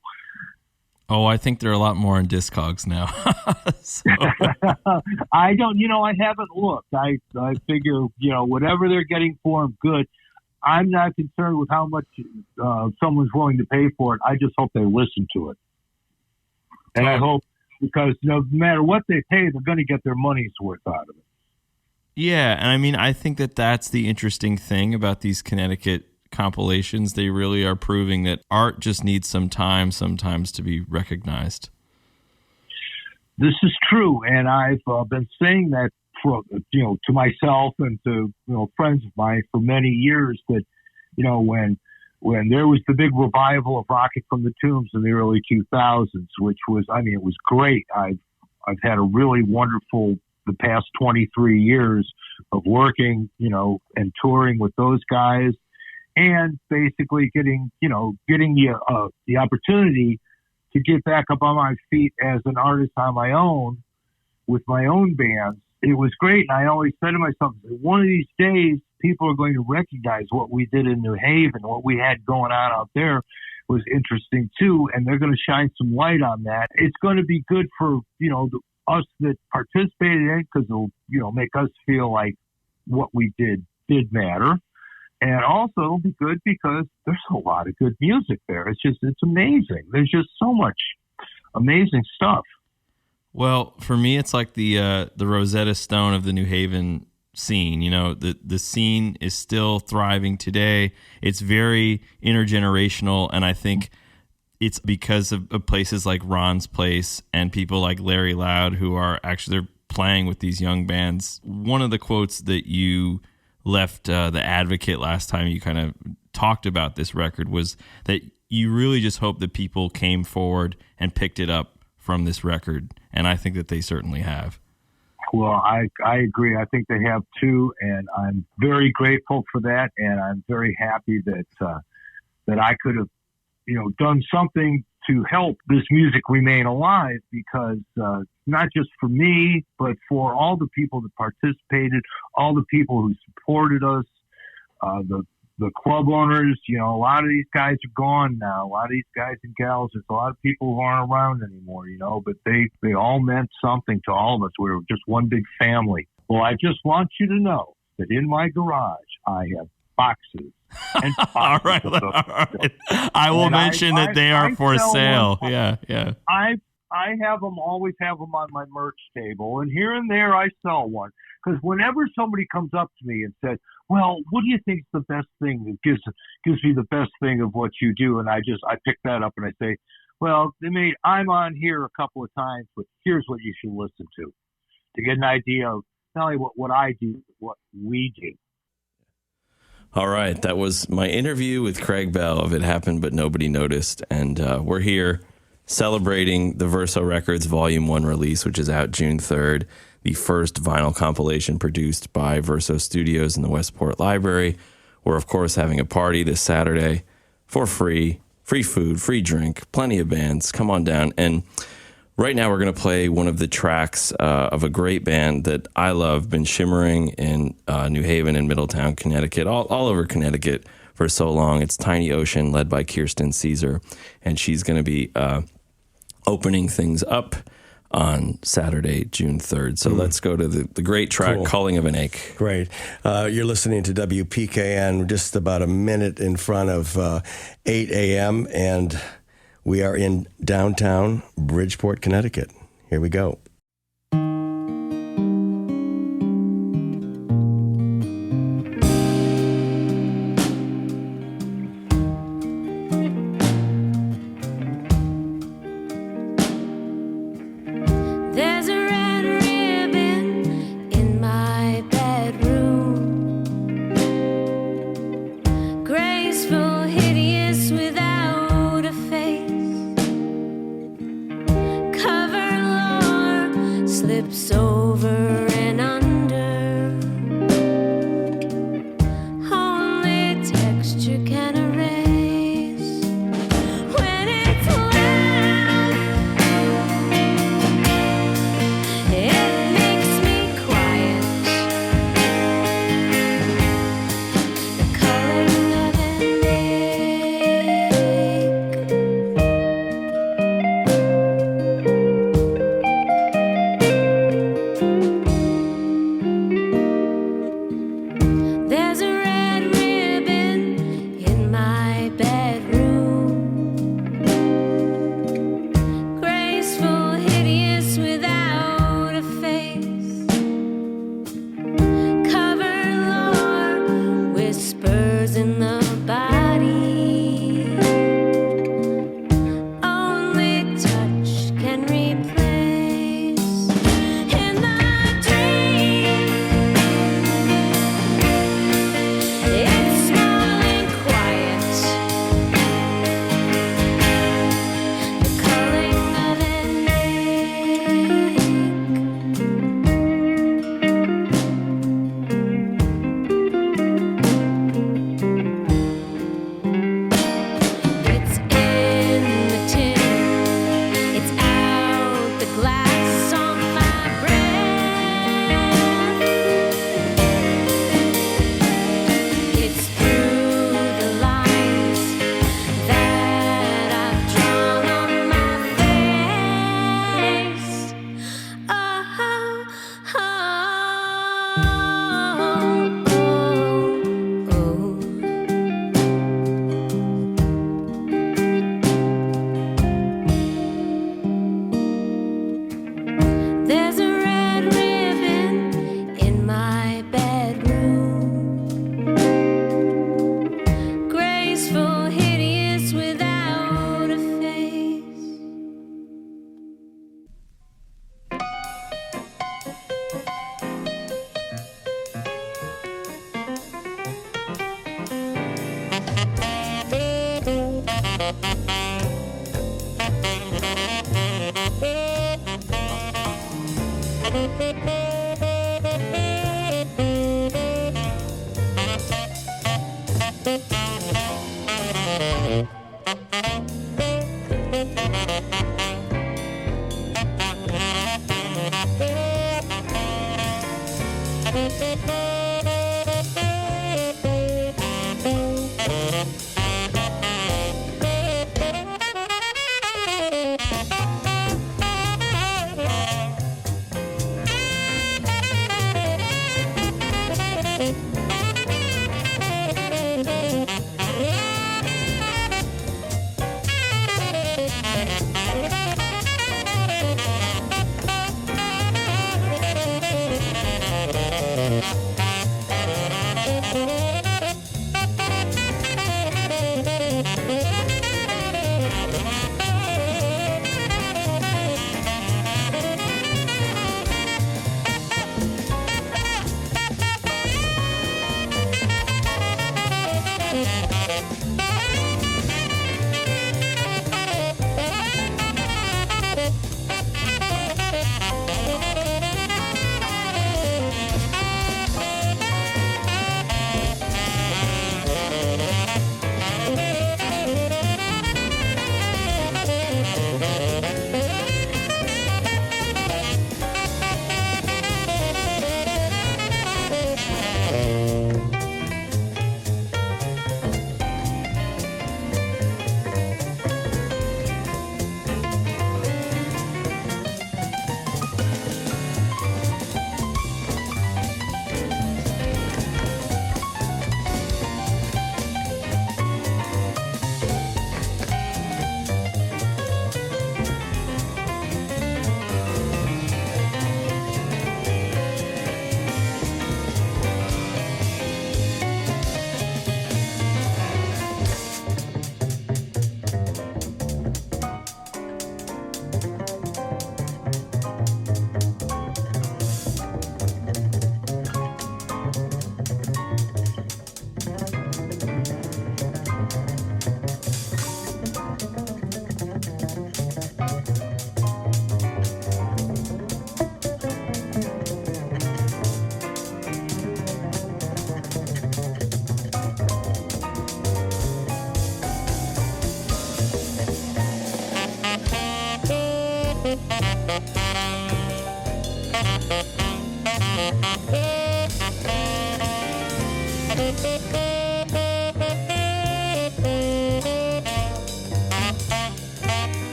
Oh, I think they're a lot more in Discogs now. I don't, I haven't looked. I figure, whatever they're getting for them, good. I'm not concerned with how much someone's willing to pay for it. I just hope they listen to it. And I hope because no matter what they pay, they're going to get their money's worth out of it. Yeah, and I mean, I think that that's the interesting thing about these Connecticut compilations. They really are proving that art just needs some time sometimes to be recognized. This is true, and I've been saying that to myself and to friends of mine for many years, that when there was the big revival of Rocket from the Tombs in the early 2000s, which was, it was great. I've had a really wonderful the past 23 years of working, and touring with those guys, and basically getting the opportunity to get back up on my feet as an artist on my own with my own bands. It was great. And I always said to myself, one of these days, people are going to recognize what we did in New Haven, what we had going on out there was interesting too. And they're going to shine some light on that. It's going to be good for, us that participated in it, because it'll, make us feel like what we did matter. And also be good because there's a lot of good music there. It's amazing. There's just so much amazing stuff. Well, for me, it's like the Rosetta Stone of the New Haven scene. The scene is still thriving today. It's very intergenerational, and I think it's because of places like Ron's Place and people like Larry Loud, who are actually, they're playing with these young bands. One of the quotes that you left The Advocate last time you kind of talked about this record was that you really just hope that people came forward and picked it up from this record, and I think that they certainly have. Well, I agree. I think they have too, and I'm very grateful for that, and I'm very happy that I could have, done something to help this music remain alive, because not just for me, but for all the people that participated, all the people who supported us, the club owners. A lot of these guys are gone now. A lot of these guys and gals, there's a lot of people who aren't around anymore, but they all meant something to all of us. We were just one big family. Well, I just want you to know that in my garage, I have boxes. And all right. I will mention that they are for sale. Yeah. I always have them on my merch table, and here and there I sell one. Because whenever somebody comes up to me and says, well, what do you think is the best thing that gives me the best thing of what you do? And I pick that up and I say, well, I'm on here a couple of times, but here's what you should listen to get an idea of not only what I do, but what we do. All right. That was my interview with Craig Bell of It Happened But Nobody Noticed. And we're here celebrating the Verso Records Volume 1 release, which is out June 3rd, the first vinyl compilation produced by Verso Studios in the Westport Library. We're, of course, having a party this Saturday for free food, free drink, plenty of bands. Come on down. And right now we're going to play one of the tracks of a great band that I love, been shimmering in New Haven and Middletown, Connecticut, all over Connecticut for so long. It's Tiny Ocean, led by Kierstin Sieser, and she's going to be opening things up on Saturday, June 3rd. So let's go to the great track, cool. Calling of an Ache. Great. You're listening to WPKN, just about a minute in front of 8 a.m., and we are in downtown Bridgeport, Connecticut. Here we go. Hideous graceful, hideous, without a face.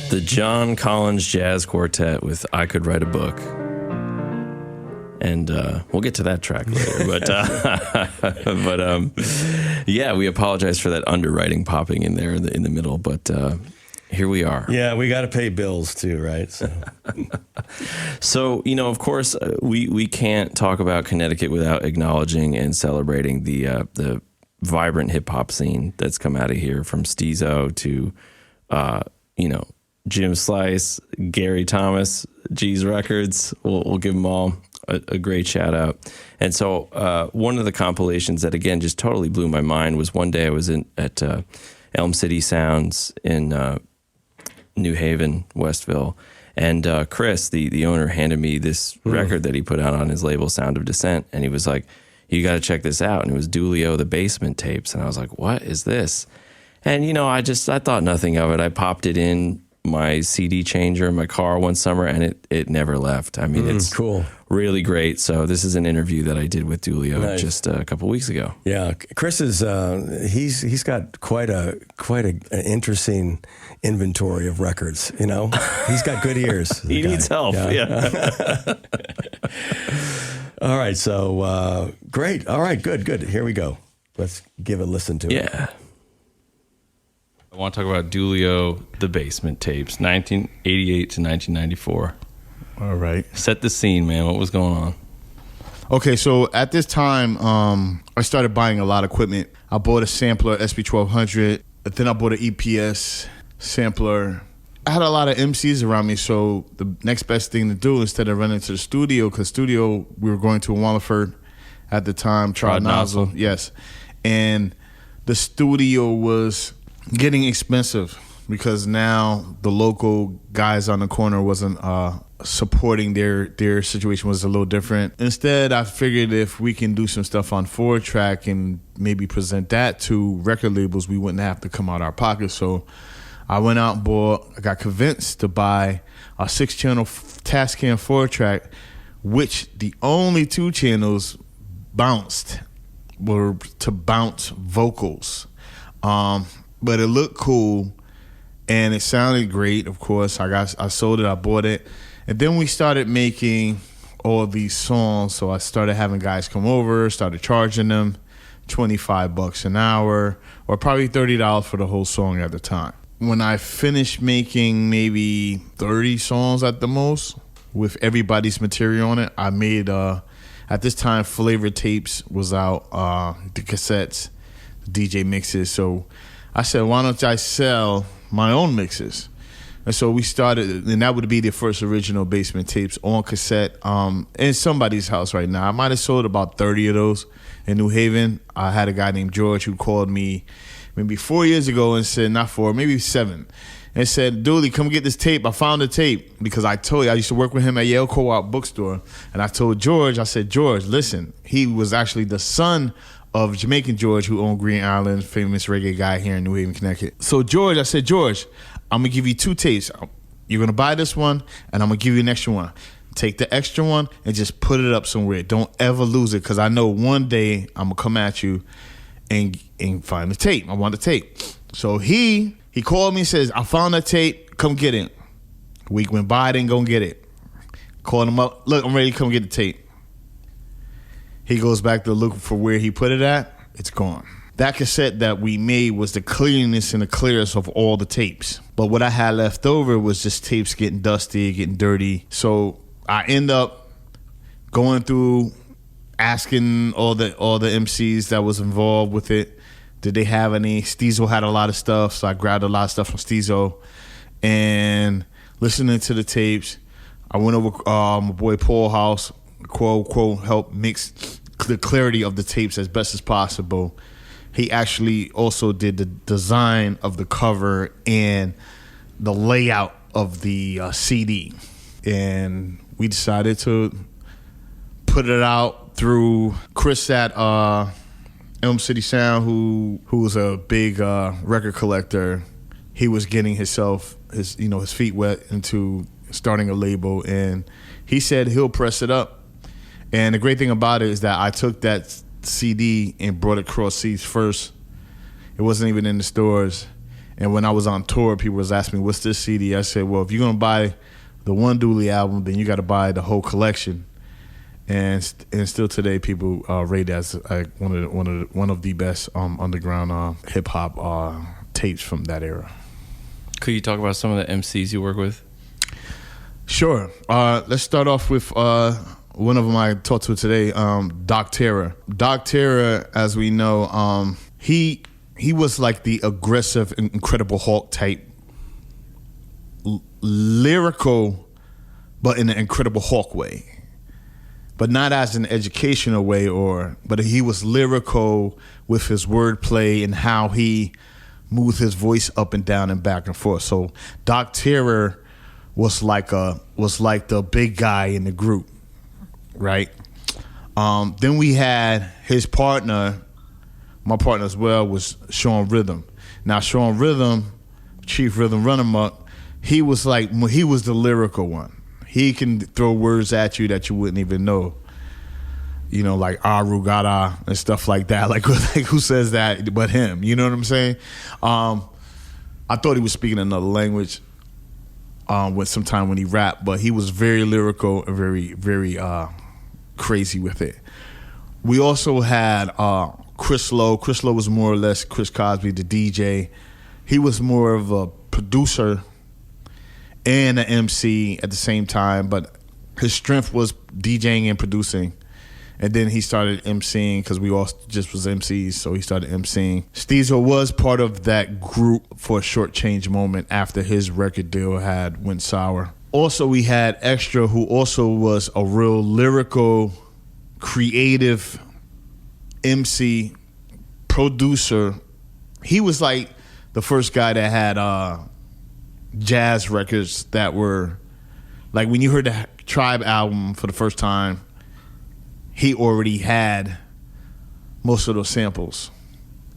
The John Collinge Jazz Quartet with I Could Write a Book. And we'll get to that track later. But yeah, we apologize for that underwriting popping in there in the middle. But here we are. Yeah, we got to pay bills too, right? So, of course, we can't talk about Connecticut without acknowledging and celebrating the vibrant hip-hop scene that's come out of here, from Steezo to, Jim Slice, Gary Thomas, G's Records. We'll give them all a great shout out. And so one of the compilations that, again, just totally blew my mind was one day I was at Elm City Sounds in New Haven, Westville. And Chris, the owner, handed me this record that he put out on his label, Sound of Dissent. And he was like, you got to check this out. And it was Dooley-O, the Basement tapes. And I was like, what is this? And, I thought nothing of it. I popped it in my CD changer in my car one summer, and it never left. I mean, it's cool, really great. So this is an interview that I did with Dooley-O just a couple weeks ago. Yeah, Chris is he's got quite an interesting inventory of records. You know, he's got good ears. He needs help. Yeah. All right, so great. All right, good. Here we go. Let's give a listen to it. Yeah. I want to talk about Dooley-O, The Basement Tapes, 1988 to 1994. All right. Set the scene, man. What was going on? Okay, so at this time, I started buying a lot of equipment. I bought a sampler, SB1200. Then I bought an EPS sampler. I had a lot of MCs around me, so the next best thing to do instead of running to the studio, because studio, we were going to Wallingford at the time, Trod Nozzle. Yes. And the studio was getting expensive because now the local guys on the corner wasn't supporting their situation was a little different. Instead, I figured if we can do some stuff on 4-track and maybe present that to record labels, we wouldn't have to come out our pockets. So I went out and I got convinced to buy a 6-channel Tascam 4-track, which the only 2 channels bounced were to bounce vocals. But it looked cool and it sounded great, of course. I sold it, I bought it. And then we started making all these songs. So I started having guys come over, started charging them $25 an hour, or probably $30 for the whole song at the time. When I finished making maybe 30 songs at the most, with everybody's material on it, I made, at this time, Flavor Tapes was out, the cassettes, the DJ mixes. So I said, why don't I sell my own mixes? And so we started, and that would be the first original Basement Tapes on cassette in somebody's house right now. I might have sold about 30 of those in New Haven. I had a guy named George who called me maybe 4 years ago and said, not 4, maybe 7, and said, Dooley, come get this tape. I found the tape because I told you, I used to work with him at Yale Co-op bookstore. And I told George, I said, George, listen, he was actually the son of Jamaican George, who owned Green Island, famous reggae guy here in New Haven, Connecticut. So George, I said, George, I'm going to give you 2 tapes. You're going to buy this one, and I'm going to give you an extra one. Take the extra one and just put it up somewhere. Don't ever lose it, because I know one day I'm going to come at you and find the tape. I want the tape. So he called me and says, I found that tape. Come get it. A week went by, I didn't go and get it. Called him up. Look, I'm ready to come get the tape. He goes back to look for where he put it at. It's gone. That cassette that we made was the cleanest and the clearest of all the tapes. But what I had left over was just tapes getting dusty, getting dirty. So I end up going through, asking all the MCs that was involved with it, did they have any? Steezo had a lot of stuff, so I grabbed a lot of stuff from Steezo. And listening to the tapes, I went over my boy Paul House, quote, helped mix the clarity of the tapes as best as possible. He actually also did the design of the cover and the layout of the CD. And we decided to put it out through Chris at Elm City Sound, who was a big record collector. He was getting his feet wet into starting a label, and he said he'll press it up. And the great thing about it is that I took that CD and brought it cross seas first. It wasn't even in the stores. And when I was on tour, people was asking me, what's this CD? I said, well, if you're going to buy the one Dooley album, then you got to buy the whole collection. And still today, people rate it as one of the best underground hip hop tapes from that era. Could you talk about some of the MCs you work with? Sure. Let's start off with one of them I talked to today, Doc Terror. Doc Terror, as we know, he was like the aggressive, Incredible Hulk type, lyrical, but in an Incredible Hulk way. But not as an educational way, but he was lyrical with his wordplay and how he moved his voice up and down and back and forth. So Doc Terror was like the big guy in the group, right? Then we had his partner, my partner as well, was Sean Rhythm. Now Sean Rhythm, Chief Rhythm Runner-Muck, he was the lyrical one. he can throw words at you that you wouldn't even know. You know, like arugada and stuff like that. Like who says that but him? You know what I'm saying? I thought he was speaking another language with some time when he rapped, but he was very lyrical and very, very crazy with it. We also had Chris Lowe. Chris Lowe was more or less Chris Cosby, the DJ. He was more of a producer and an MC at the same time, but his strength was DJing and producing. And then he started MCing because we all just was MCs, so he started MCing. Sieser was part of that group for a short change moment after his record deal went sour. Also, we had Extra, who also was a real lyrical, creative MC, producer. He was like the first guy that had jazz records that were, like when you heard the Tribe album for the first time, he already had most of those samples.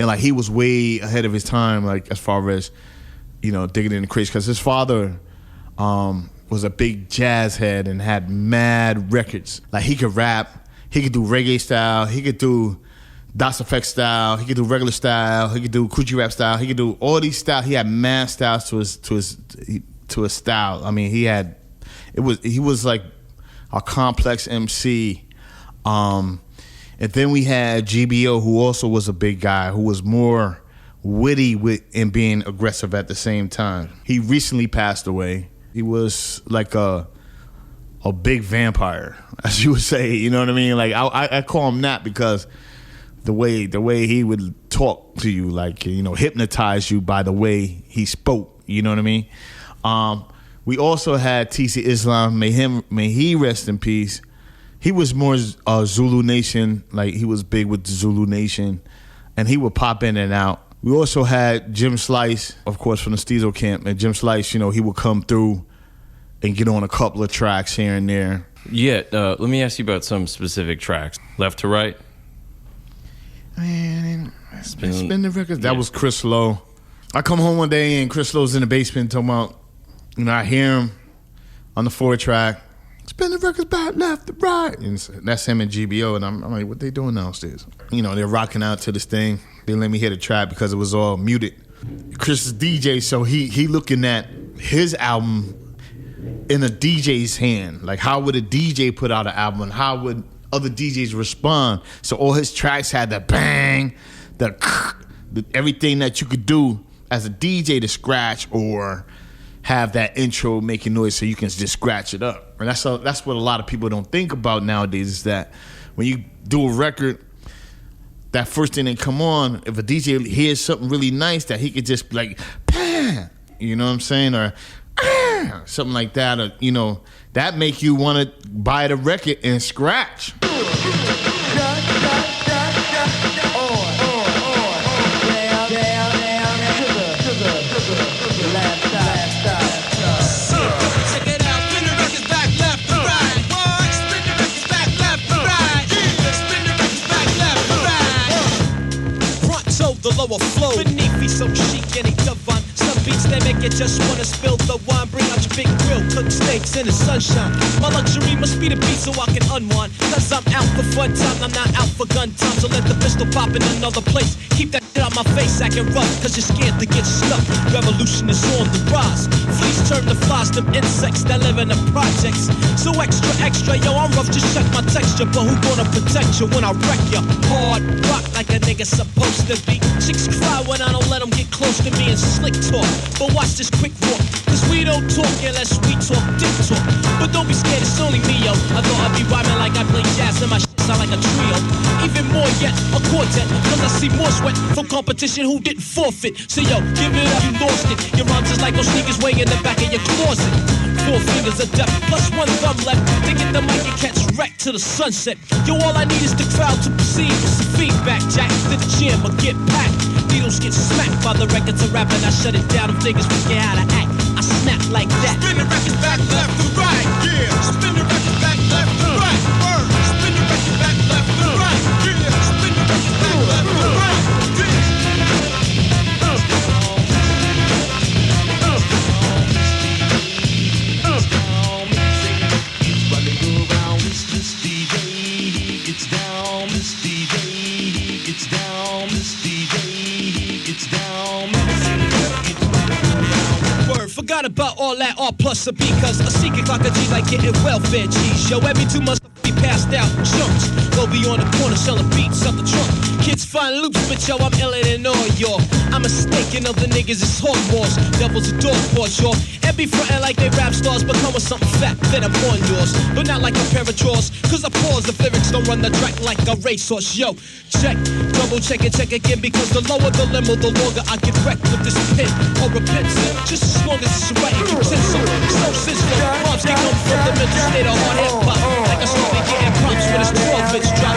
And like he was way ahead of his time, like as far as, you know, digging in the crates. Because his father was a big jazz head and had mad records. Like he could rap, he could do reggae style, he could do Das Effect style, he could do regular style, he could do Coochie Rap style, he could do all these styles. He had mad styles to his style. I mean, he was like a complex MC. And then we had GBO, who also was a big guy, who was more witty and being aggressive at the same time. He recently passed away. He was like a big vampire, as you would say. You know what I mean? Like I call him that because the way he would talk to you, like, you know, hypnotize you by the way he spoke. You know what I mean? We also had TC Islam. May he rest in peace. He was more Zulu Nation, like he was big with the Zulu Nation, and he would pop in and out. We also had Jim Slice, of course, from the Steezo camp, and Jim Slice, you know, he would come through and get on a couple of tracks here and there. Yeah, let me ask you about some specific tracks. Left to Right? Man, Spin the Records. That was Chris Lowe. I come home one day and Chris Lowe's in the basement talking about, you know, I hear him on the 4-track. Spin the records back, left, to right. And that's him and GBO. And I'm like, what they doing downstairs? You know, they're rocking out to this thing. They let me hear the track because it was all muted. Chris is DJ, so he looking at his album in a DJ's hand. Like, how would a DJ put out an album? And how would other DJs respond? So all his tracks had the bang, the everything that you could do as a DJ to scratch or have that intro making noise so you can just scratch it up. And that's what a lot of people don't think about nowadays, is that when you do a record, that first thing that come on, if a DJ hears something really nice, that he could just be like, "Pah!" You know what I'm saying? Or something like that. Or, you know, that make you want to buy the record and scratch. The lower flow beneath me so chic and he divine. Some beats they make you just wanna spill the wine. Bring out your big grill, cook steaks in the sunshine. My luxury must be the beat so I can unwind. Cause I'm out for fun time, I'm not out for gun time. So let the pistol pop in another place. Keep that shit out my face, acting rough, cause you're scared to get stuck. Revolution is on the rise. Fleas turn to flies, them insects that live in the projects. So extra, yo, I'm rough, just check my texture. But who gonna protect you when I wreck you? Hard rock like a nigga supposed to be. Chicks cry when I don't let them get close to me and slick talk. But watch this quick walk, cause we don't talk unless we talk dick talk. But don't be scared, it's only me, yo. I thought I'd be rhyming like I play jazz and my shit sound like a trio. Even more yet, a quartet, cause I see more sweat from competition who didn't forfeit. So yo, give it up, you lost it. Your rhymes is like those sneakers way in the back of your closet. 4 fingers of death, plus 1 thumb left. To get the mic and catch wreck to the sunset. Yo, all I need is the crowd to perceive some feedback. Jack to the gym or get packed. Needles get smacked by the records of rap and I shut it down. Them niggas forget how to act. I snap like that. Spin the records back, left to right. Yeah. Spin the records back, left to right. Word. Spin the records back, left to right. Yeah. Spin the records back, left to right. forgot about all that R plus a B, cause a secret clock a G like getting welfare cheese. Yo, every 2 months be passed out chunks. Go be on the corner selling beats out the trunk. Kids find loops, but yo, I'm iller than all y'all. I'm a snake and other niggas is hawk wars. Devils are dog boys, y'all. And be frontin' like they rap stars, but come with something fat, then I'm on yours. But not like a pair of drawers, cause I pause if lyrics don't run the track like a racehorse. Yo, check, double check and check again, because the lower the limo, the longer I get wrecked with this pen or a pencil. Just as long as it's right and utensil. So sensible, moms can come from the mental state of hard hip-hop. Like a story getting props when it's 12-inch drop.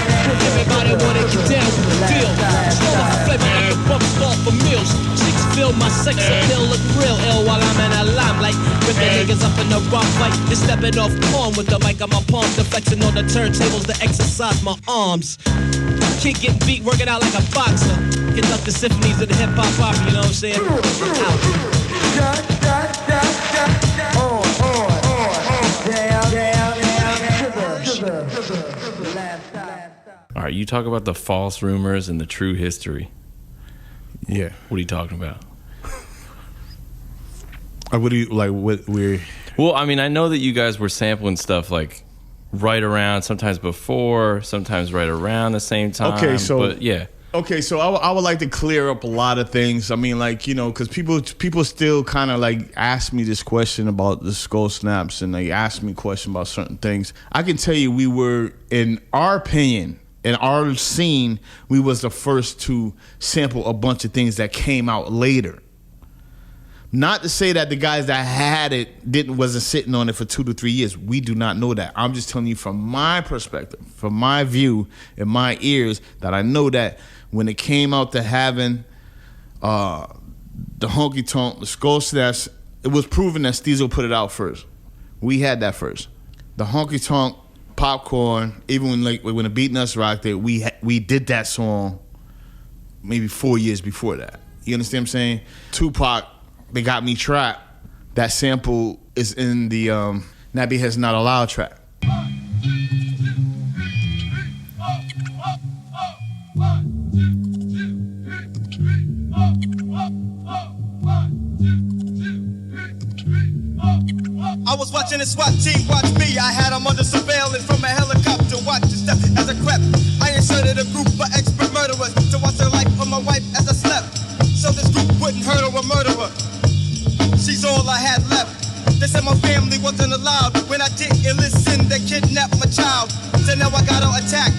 Everybody wanna get down with the deal. Slow up the flavor like a bump stall for meals. Chicks feel my sex appeal, look real ill while I'm in a limelight. Ripping niggas up in the rock fight. They're stepping off palm with the mic on my palms. Flexing on the turntables to exercise my arms. Kid getting beat, working out like a boxer. Conduct the symphonies of the hip-hop opera, you know what I'm saying? All right, you talk about the false rumors and the true history. Yeah. What are you talking about? What do you like? What we're? Well, I mean, I know that you guys were sampling stuff like right around, sometimes before, sometimes right around the same time. Okay, so but yeah. Okay, so I would like to clear up a lot of things. I mean, like, you know, because people still kind of like ask me this question about the skull snaps, and they ask me questions about certain things. I can tell you, we were, in our opinion, in our scene, we was the first to sample a bunch of things that came out later. Not to say that the guys that had it wasn't sitting on it for 2 to 3 years. We do not know that. I'm just telling you from my perspective, from my view and my ears, that I know that when it came out to having the honky tonk, the skull snaps, it was proven that Steezo put it out first. We had that first. The honky tonk, popcorn, even when the Beat Nuts rocked it, we did that song maybe 4 years before that. You understand what I'm saying? Tupac, They Got Me Trapped, that sample is in the Nappy Head's Not Allowed track. I was watching the SWAT team watch me. I had them under surveillance from a helicopter. Watch the step as I crept. I inserted a group of expert murderers to watch the life of my wife as I slept. So this group wouldn't hurt her or murder her. She's all I had left. They said my family wasn't allowed. When I didn't listen, they kidnapped my child. So now I gotta attack.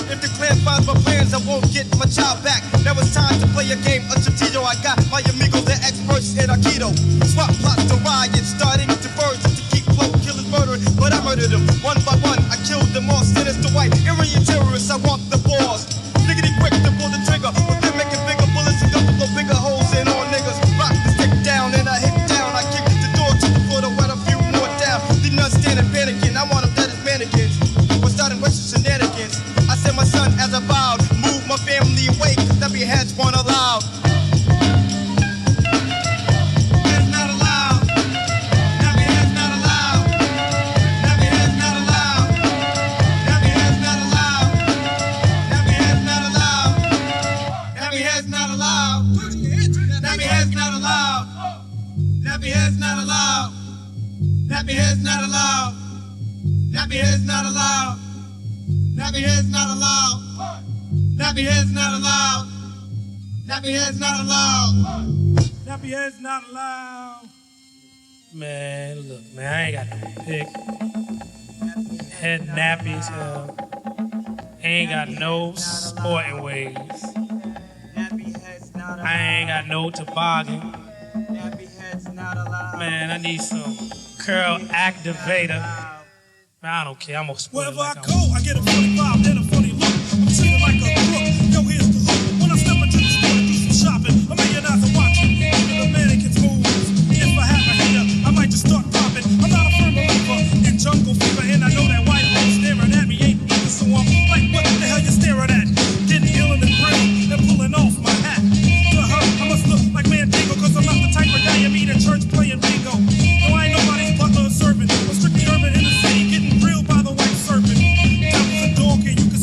If the clan finds my plans, I won't get my child back. Now it's time to play a game of Chatillo. I got my amigos, they're experts in Aikido. Swap plots to riot, starting diversions to keep flow killers murdering. But I murdered them one by one. I killed them all, sinister white, Aryan terrorists. I want the balls. Niggity quick to pull the trigger. But they're making bigger bullets and double blow bigger holes in all niggas. Rock the stick down and I hit down. I kick the door to the floor to wet a few more down. Leave none standing panicking. I want them dead as mannequins. We're starting Western shenanigans. I said my son as I vowed, move my family away, cause W heads weren't allowed. Heads not allowed. W heads not allowed. W heads not allowed. W heads not allowed. W heads not allowed. W heads not allowed. W heads not allowed. W heads not allowed. W heads not allowed. W heads not allowed. Nappy heads not allowed. Nappy heads not allowed. Nappy heads not allowed. Nappy heads not allowed. Man, look, man, I ain't got no pick. Head nappy as hell. Ain't got no sporting ways. I ain't got no toboggan. Man, I need some curl activator. Man, I don't care, I'm gonna spoil it. Wherever I go, I get a funny vibe, then a funny look. I'm treated like a crook. Yo, here's the hook. When I step into the store to do some shopping, a million eyes are watching. Even the mannequins move. If I have a hater, I might just start popping. I'm not a firm believer in jungle fever, and I know that white boy staring at me ain't either. So I'm like, what the hell you staring at? Getting ill in the grill and pulling off my hat. To her, I must look like Mandingo, cause I'm not the type of guy you meet in church playing bingo. No, I ain't nobody's butler or servant. I'm strictly urban in the city, getting grilled by the white serpent. Devil's a dog and you can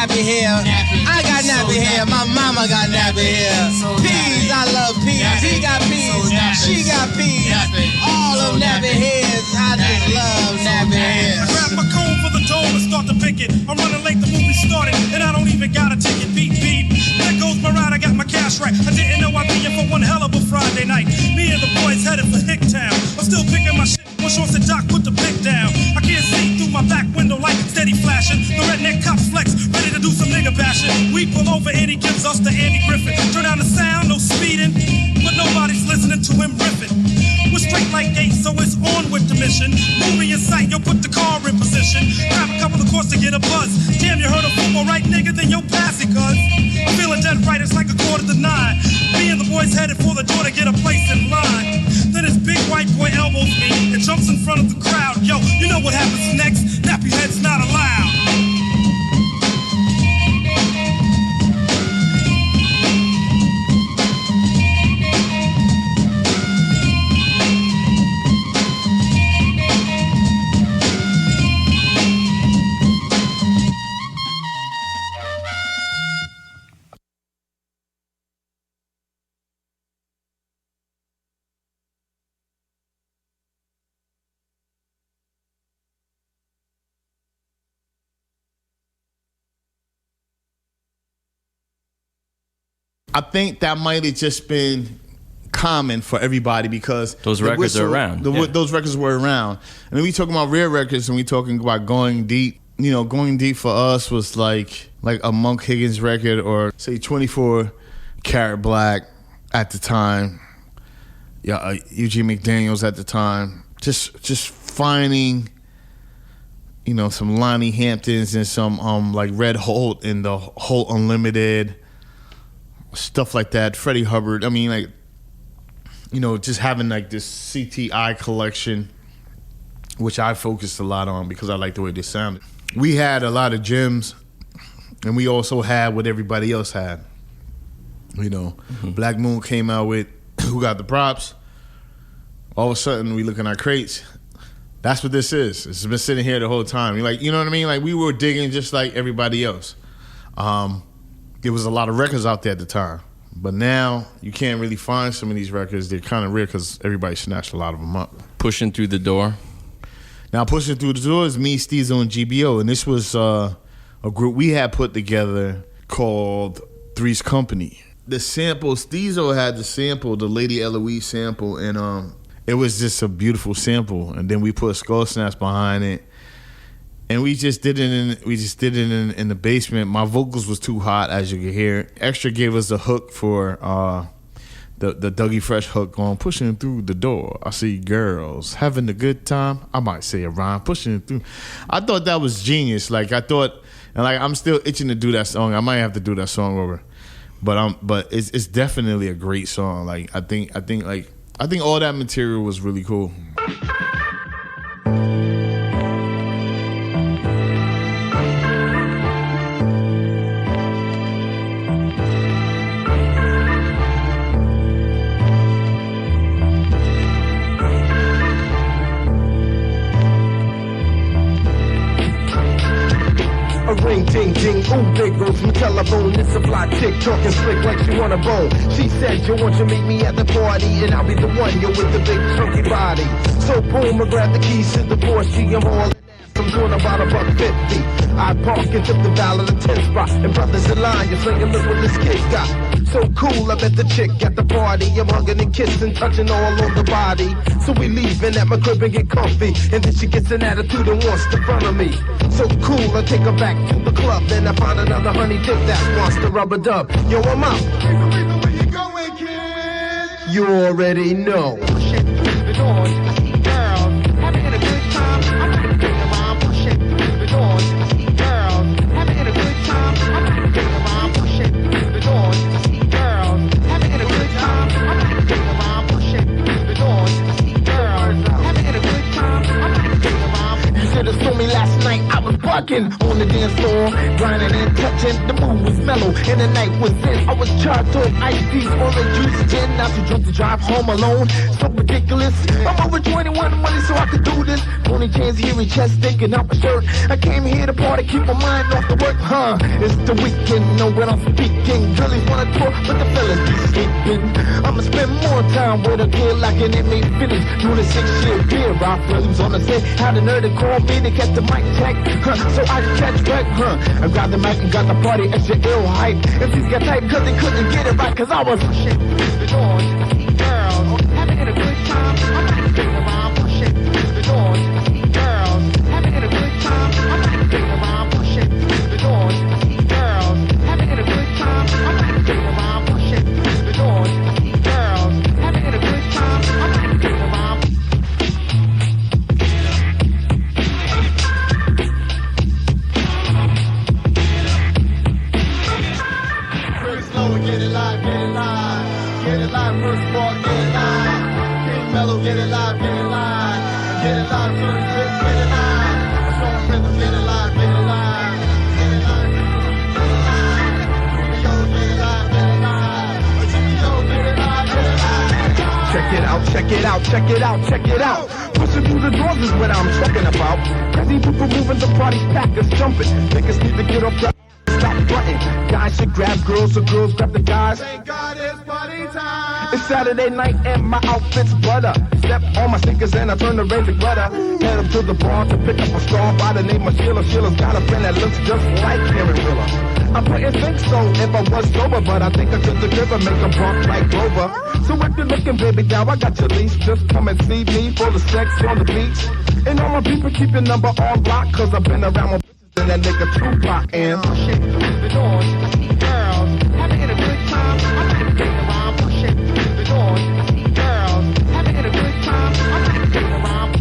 nappy hair. I got nappy hair. My mama got nappy hair. Peas, I love peas. He got peas. She got peas. All of nappy hairs. I just love nappy hairs. I grab my comb for the dome and start to pick it. I'm running late, the movie started, and I don't even got a ticket. Beep, beep. There goes my ride, I got my cash right. I didn't know I'd be in for one hell of a Friday night. Me and the boys headed for Hicktown. I'm still picking my shit. One short said, Doc, put the pick down. I can't see through my back window light, steady flashing. The redneck cops flex, ready to do some nigga bashing. We pull over and he gives us the Andy Griffin. Turn down the sound, no speeding, but nobody's listening to him riffing. We're straight like gates, so it's on with the mission. Movie in sight, yo, put the car in position. Grab a couple of course to get a buzz. Damn, you heard a football right, nigga? Then yo, pass it, cuz. I'm feeling dead right, it's like 8:45. Me and the boys headed for the door to get a place in line. Then this big white boy elbows me and jumps in front of the crowd. Yo, you know what happens next? Nappy head's not allowed. I think that might have just been common for everybody because those records are around. Those records were around. And then we talking about rare records and we talking about going deep. You know, going deep for us was like a Monk Higgins record or say 24 Karat Black at the time. Yeah, Eugene McDaniels at the time. Just finding, you know, some Lonnie Hamptons and some like Red Holt and the Holt Unlimited. Stuff like that, Freddie Hubbard. I mean, like, you know, just having like this CTI collection, which I focused a lot on because I like the way they sounded. We had a lot of gems, and we also had what everybody else had. You know, Black Moon came out with Who Got the Props. All of a sudden, we look in our crates. That's what this is. It's been sitting here the whole time. You're like, you know what I mean? Like, we were digging just like everybody else. There was a lot of records out there at the time. But now you can't really find some of these records. They're kind of rare because everybody snatched a lot of them up. Pushing Through the Door. Now, Pushing Through the Door is me, Steezo, and GBO. And this was a group we had put together called Three's Company. The sample, Steezo had the sample, the Lady Eloise sample, and it was just a beautiful sample. And then we put Skull Snaps behind it. And we just did it in the basement. My vocals was too hot, as you can hear. Extra gave us a hook for the Dougie Fresh hook going, pushing through the door. I see girls having a good time. I might say a rhyme, pushing through. I thought that was genius. Like I thought, and like I'm still itching to do that song. I might have to do that song over, but it's definitely a great song. Like I think all that material was really cool. Ring, ding, ding, ooh, there goes my telephone. It's a fly chick talking slick like she want a bone. She said, yo, won't you meet me at the party? And I'll be the one, yo, with the big chunky body. So boom, I grab the keys to the Porsche. I'm all I'm doing about $1.50. I park and took the Val of the 10th spot. And brothers in line, you're saying, look what this kid got. So cool, I met the chick at the party. I'm hugging and kissing, touching all on the body. So we leaving at my crib and get comfy. And then she gets an attitude and wants to front of me. So cool, I take her back to the club. Then I find another honey dick that wants to rub a dub. Yo, I'm out. Where you going, kid? You already know. Pushing through the doors, I see girls having a good time. I'm not gonna bring around. Pushing through the doors, I see girls having a good time. I'm not gonna bring around. Pushing through the doors, I see girls having a good time. I'm not gonna bring around. Pushing through the doors, I see girls having a good time. I'm not gonna bring around. You should have saw me last night. I was bucking on the dance floor, grinding and touching. The mood was mellow and the night was in. I was charged up, iced teas, orange juice, gin. Not too drunk to drive home alone. So ridiculous. I'm over 21 money so I could do this. Pony chains, hairy chest, sticking out my shirt. I came here to party, keep my mind off the work. It's the weekend, know what I'm speaking. Girlies wanna talk, but the fellas be sleeping. I'ma spend more time with a girl like an inmate finish. Doing a 6-year beer, I was on the set. How the nerd called me to catch the mic check, so I could catch back, I grabbed the mic and got the party extra ill hype. If these got tight cause they couldn't get it right, cause I was pushing the doors. I see girls having a good time. I'm not getting around pushing the doors. I see girls having a good time. I'm not getting around pushing the doors. I see girls having a good time. I'm not getting around pushing the doors. I see girls having a good time. I'm not getting around. Get it live, get it live. Get it live, first part, get it live. King Mellow, get it live, get it live. Get it live, first trip, get it live. Strong rhythm, get it live, get it live. Get it live, get it live. Dooley-O, get it live, get it live. Dooley-O, get it live, get it live. Check it out, check it out, check it out, check it out. Pushing through the doors is what I'm talking about. Crazy people moving, the party packers jumping. Niggas need to get off the stop fronting. Guys should grab girls, so girls grab the guys. Thank God it's party time. It's Saturday night and my outfit's butter. Step on my sneakers and I turn the red to butter. Head up to the bar to pick up a star by the name of Sheila. Sheila's got a friend that looks just like Karen Willa. I wouldn't think so if I was sober, but I think I took the crib and make a bump like Grover. So if you're looking, baby, now I got your leash. Just come and see me for the sex on the beach. And all my people keep your number on block, cause I've been around my and that nigga Tupac and pushing the doors. I see girls having a good time. I'm not getting around pushing the doors. I see girls having a good time. I'm not getting around.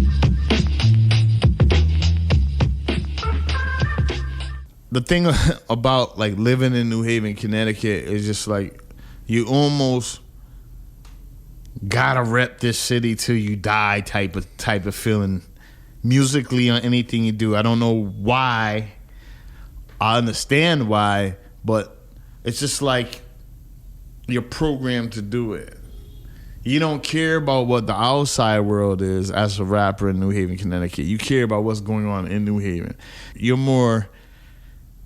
The thing about like living in New Haven, Connecticut is just like you almost gotta rep this city till you die type of feeling. Musically on anything you do. I don't know why. I understand why, but it's just like you're programmed to do it. You don't care about what the outside world is as a rapper in New Haven, Connecticut. You care about what's going on in New Haven. You're more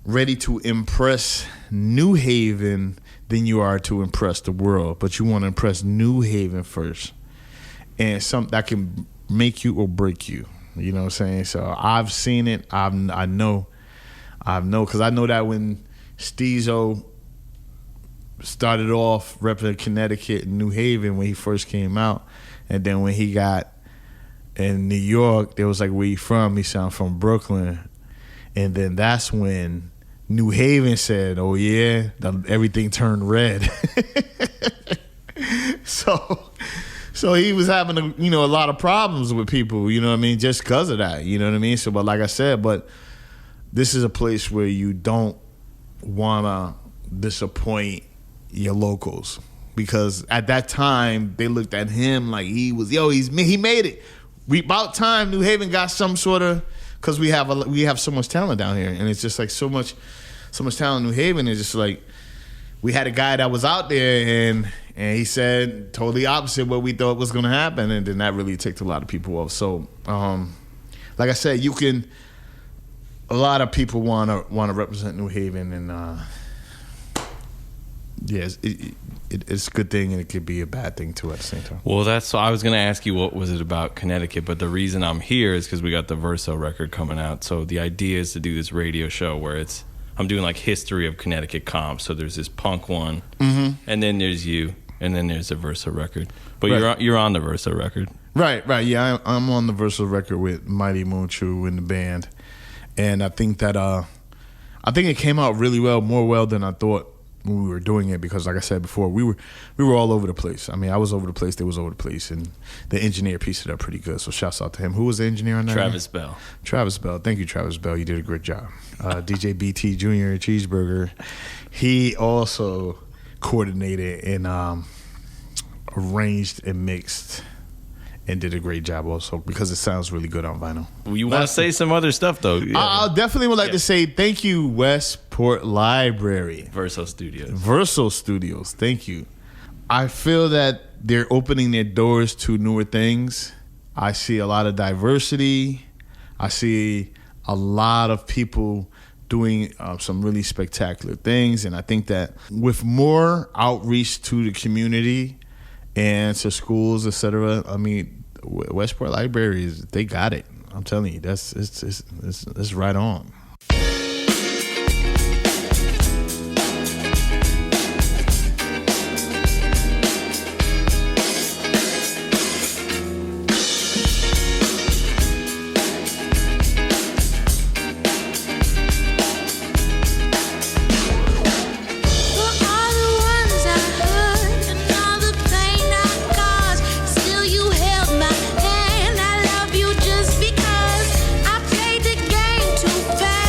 ready to impress New Haven than you are to impress the world, but you want to impress New Haven first. And something that can make you or break you. You know what I'm saying? So I've seen it. I know, because I know that when Steezo started off repping Connecticut and New Haven when he first came out, and then when he got in New York, they was like, where you from? He said, I'm from Brooklyn. And then that's when New Haven said, oh yeah, everything turned red. So he was having a lot of problems with people, you know what I mean, just because of that, you know what I mean? So, but like I said, but this is a place where you don't want to disappoint your locals, because at that time they looked at him like he made it. About time New Haven got some sort of, because we have so much talent down here, and it's just like so much talent in New Haven. It's just like we had a guy that was out there and he said totally opposite what we thought was going to happen, and then that really ticked a lot of people off. So, like I said, a lot of people want to represent New Haven, and yes, it's a good thing, and it could be a bad thing too at the same time. Well, so I was going to ask you what was it about Connecticut, but the reason I'm here is because we got the Verso record coming out. So the idea is to do this radio show where I'm doing like history of Connecticut comps. So there's this punk one, and then there's you, and then there's a Verso record. But right. you're on the Verso record. Right. Yeah, I'm on the Verso record with MIGHTYMOONCHEW in the band. And I think that it came out really well, more well than I thought when we were doing it, because like I said before, we were all over the place. I mean, I was over the place, they was over the place, and the engineer pieced it up pretty good. So shouts out to him. Who was the engineer on that? Travis Bell. Thank you, Travis Bell. You did a great job. DJ BT Jr. Cheeseburger, he also coordinated and arranged and mixed and did a great job also because it sounds really good on vinyl. You want to say some other stuff, though? Yeah. I definitely would like to say thank you, Westport Library. Verso Studios. Verso Studios, thank you. I feel that they're opening their doors to newer things. I see a lot of diversity. I see a lot of people doing some really spectacular things. And I think that with more outreach to the community and to schools, etc., I mean, Westport Libraries, they got it. I'm telling you, it's right on. Just because I played the game too fast.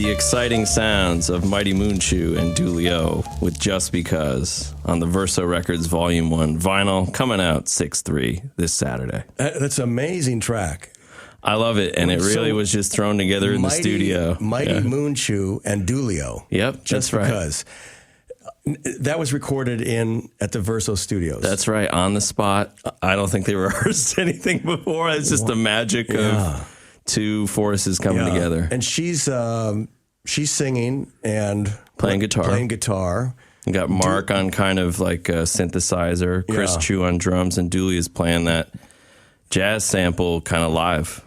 the exciting sounds of MIGHTYMOONCHEW and Dooley-O with Just Because on the Verso Records Volume 1 vinyl, coming out 6/3 this Saturday. That's an amazing track. I love it, and it really was just thrown together in the studio. MIGHTYMOONCHEW and Dooley-O. Yep, Just that's right. Because. That was recorded at the Verso Studios. That's right, on the spot. I don't think they rehearsed anything before. It's just the magic of two forces coming together. And she's singing and playing guitar. You got Mark on kind of like a synthesizer, Chris Chu on drums, and Dooley is playing that jazz sample kind of live.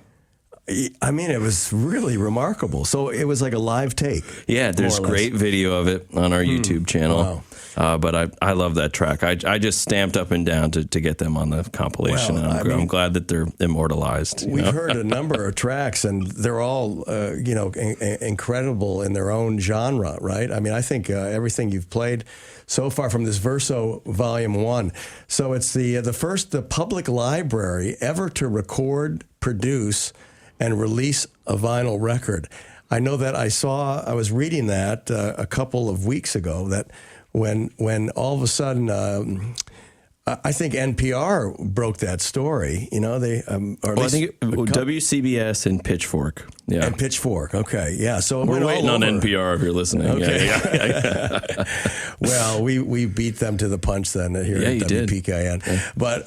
I mean, it was really remarkable. So it was like a live take. Yeah, there's great video of it on our YouTube channel. Wow. But I love that track. I just stamped up and down to get them on the compilation. Well, I'm glad that they're immortalized. We've heard a number of tracks, and they're all incredible in their own genre, right? I mean, I think everything you've played so far from this Verso Volume 1. So it's the public library ever to record, produce, and release a vinyl record. I know that I was reading that a couple of weeks ago, that when all of a sudden, I think NPR broke that story, I think WCBS and Pitchfork. Yeah. And Pitchfork, okay, yeah. So we're waiting on NPR if you're listening. Okay. Yeah. Well, we beat them to the punch then here at WPKN. Yeah. But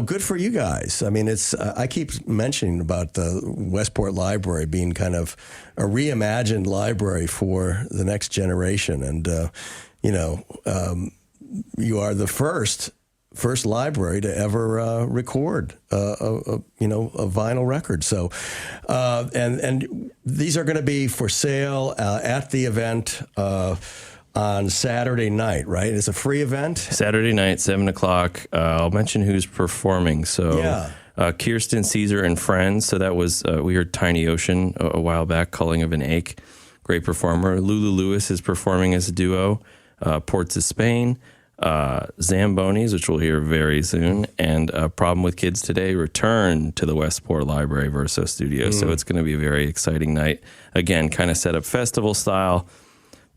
good for you guys. I mean, it's I keep mentioning about the Westport Library being kind of a reimagined library for the next generation, and you are the first library to ever record a vinyl record. So, and these are going to be for sale at the event on Saturday night, right? It's a free event. Saturday night, 7:00. I'll mention who's performing. So, Kierstin Sieser and friends. So that was we heard Tiny Ocean a while back, Culling of an Ache. Great performer. Lulu Lewis is performing as a duo. Ports of Spain. Zambonis, which we'll hear very soon, and Problem with Kids Today return to the Westport Library Verso Studios. So it's going to be a very exciting night. Again, kind of set up festival style,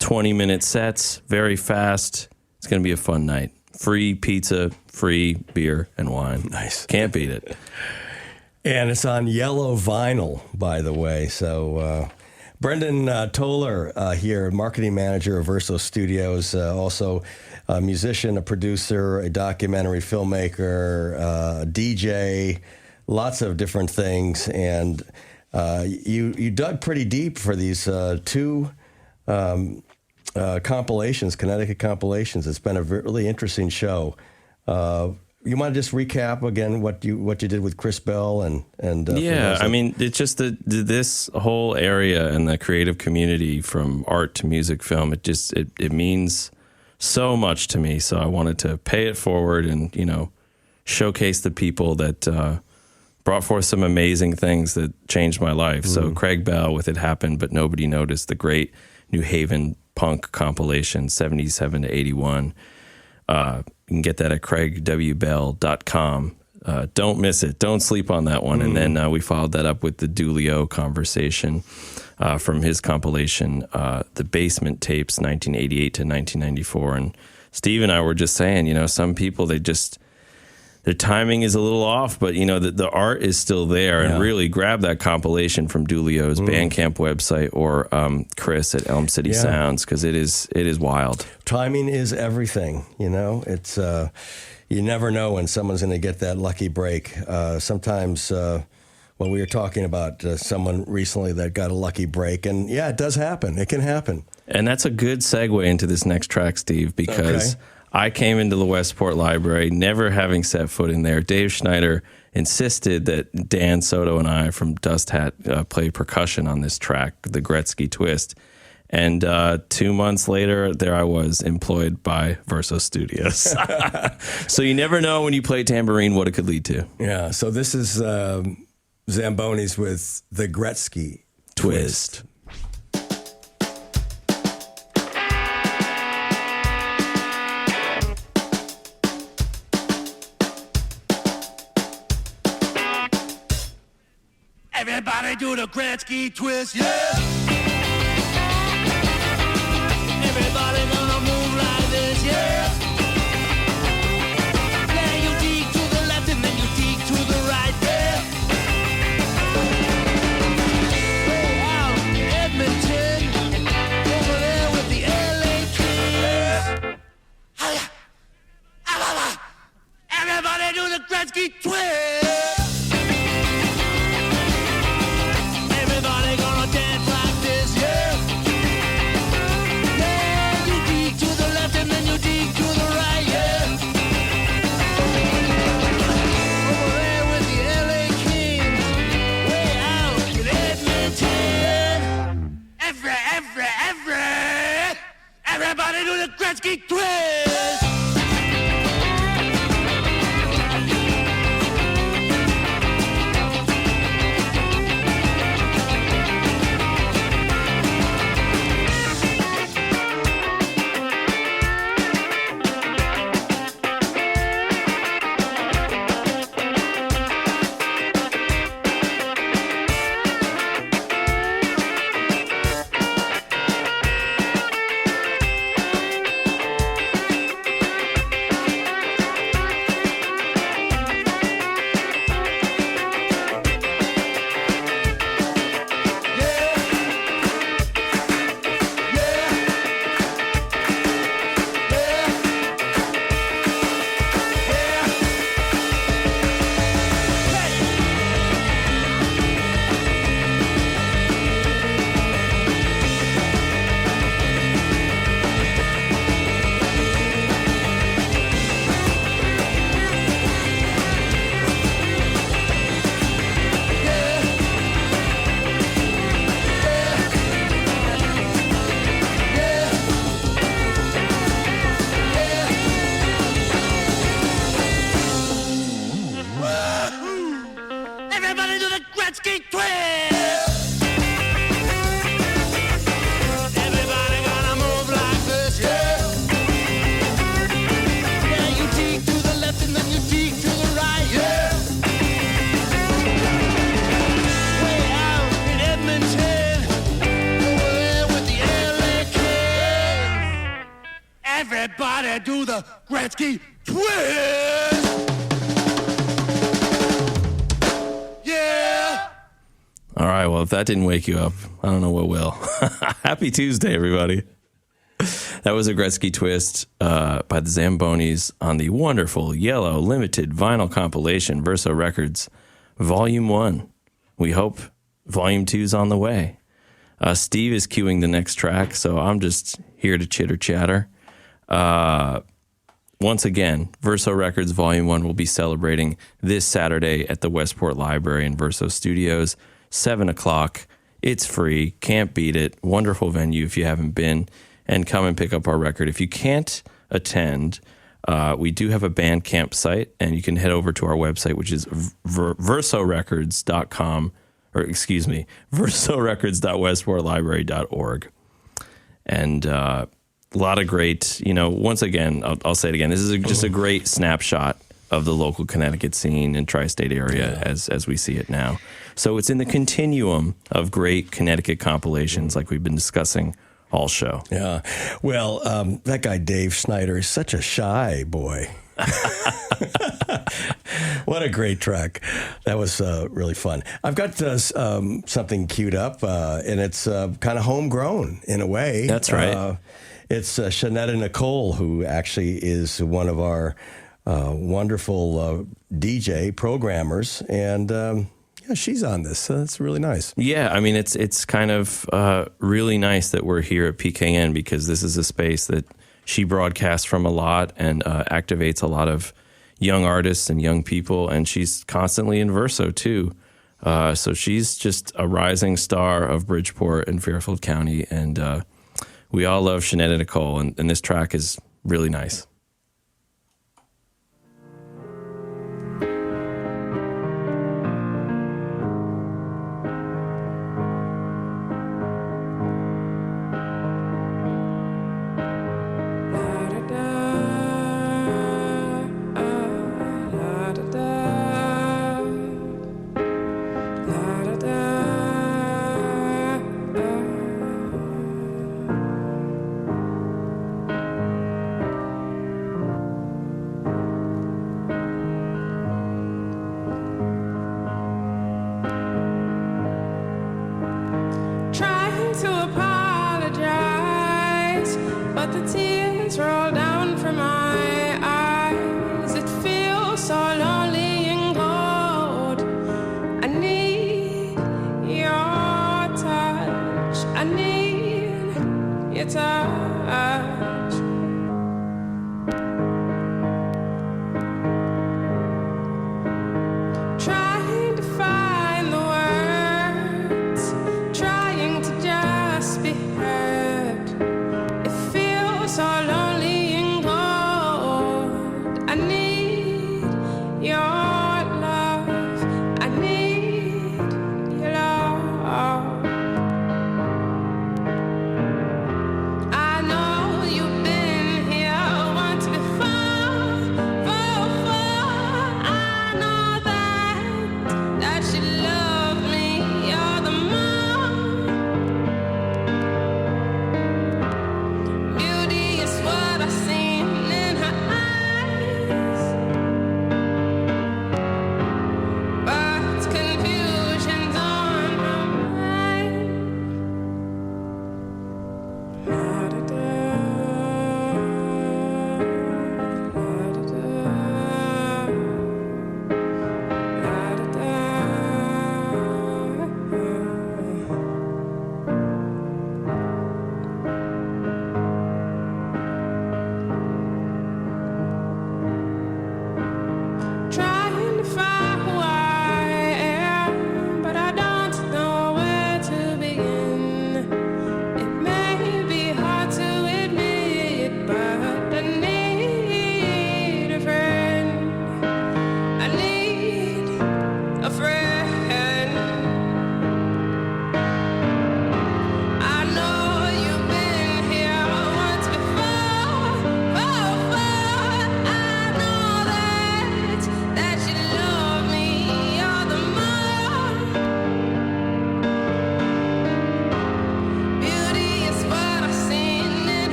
20-minute sets, very fast. It's going to be a fun night. Free pizza, free beer and wine. Nice. Can't beat it. And it's on yellow vinyl, by the way. So Brendan Toller here, marketing manager of Verso Studios, also a musician, a producer, a documentary filmmaker, a DJ, lots of different things. And you dug pretty deep for these two compilations, Connecticut Compilations. It's been a really interesting show. You want to just recap again what you did with Chris Bell and I mean, it's just this whole area and the creative community, from art to music, film. It means so much to me. So I wanted to pay it forward and showcase the people that brought forth some amazing things that changed my life. So Craig Bell with It Happened But Nobody Noticed, the great New Haven punk compilation, 77 to 81. You can get that at craigwbell.com. Don't miss it. Don't sleep on that one. And then we followed that up with the Dooley-O conversation from his compilation, The Basement Tapes, 1988 to 1994. And Steve and I were just saying, some people, their timing is a little off, but the art is still there. And really grab that compilation from Dooley-O's Bandcamp website or Chris at Elm City Sounds, because it is wild. Timing is everything. It's you never know when someone's going to get that lucky break. Sometimes when we were talking about someone recently that got a lucky break, and it does happen. It can happen. And that's a good segue into this next track, Steve, because I came into the Westport Library never having set foot in there. Dave Schneider insisted that Dan Soto and I from Dust Hat play percussion on this track, the Gretzky Twist. And 2 months later, there I was, employed by Verso Studios. So you never know when you play tambourine what it could lead to. Yeah, so this is Zambonis with the Gretzky Twist. Everybody do the Gretzky Twist, yeah! Everybody do the Gretzky twist. Everybody gonna move like this, yeah. Yeah, you dig to the left and then you dig to the right, yeah. Way out in Edmonton, over there with the LA Kings. Everybody do the Gretzky twist. Yeah. All right, well, if that didn't wake you up, I don't know what will. Happy Tuesday, everybody. That was a Gretzky twist by the Zambonis on the wonderful yellow limited vinyl compilation, Verso Records, Volume 1. We hope Volume 2's on the way. Steve is cueing the next track, so I'm just here to chitter-chatter. Once again, Verso Records Volume 1 will be celebrating this Saturday at the Westport Library in Verso Studios, 7 o'clock. It's free. Can't beat it. Wonderful venue if you haven't been. And come and pick up our record. If you can't attend, we do have a Bandcamp site, and you can head over to our website, which is versorecords.com, or excuse me, versorecords.westportlibrary.org. And a lot of great, once again, I'll say it again, this is just a great snapshot of the local Connecticut scene and tri-state area as we see it now. So it's in the continuum of great Connecticut compilations like we've been discussing all show. Yeah. Well, that guy Dave Schneider is such a shy boy. What a great track. That was really fun. I've got something queued up, and it's kind of homegrown in a way. That's right. It's Shanetta Nicole, who actually is one of our wonderful DJ programmers, and yeah, she's on this. So that's really nice. Yeah, I mean, it's kind of really nice that we're here at PKN because this is a space that she broadcasts from a lot and activates a lot of young artists and young people, and she's constantly in Verso too. So she's just a rising star of Bridgeport and Fairfield County, and we all love Shanetta Nicole, and this track is really nice.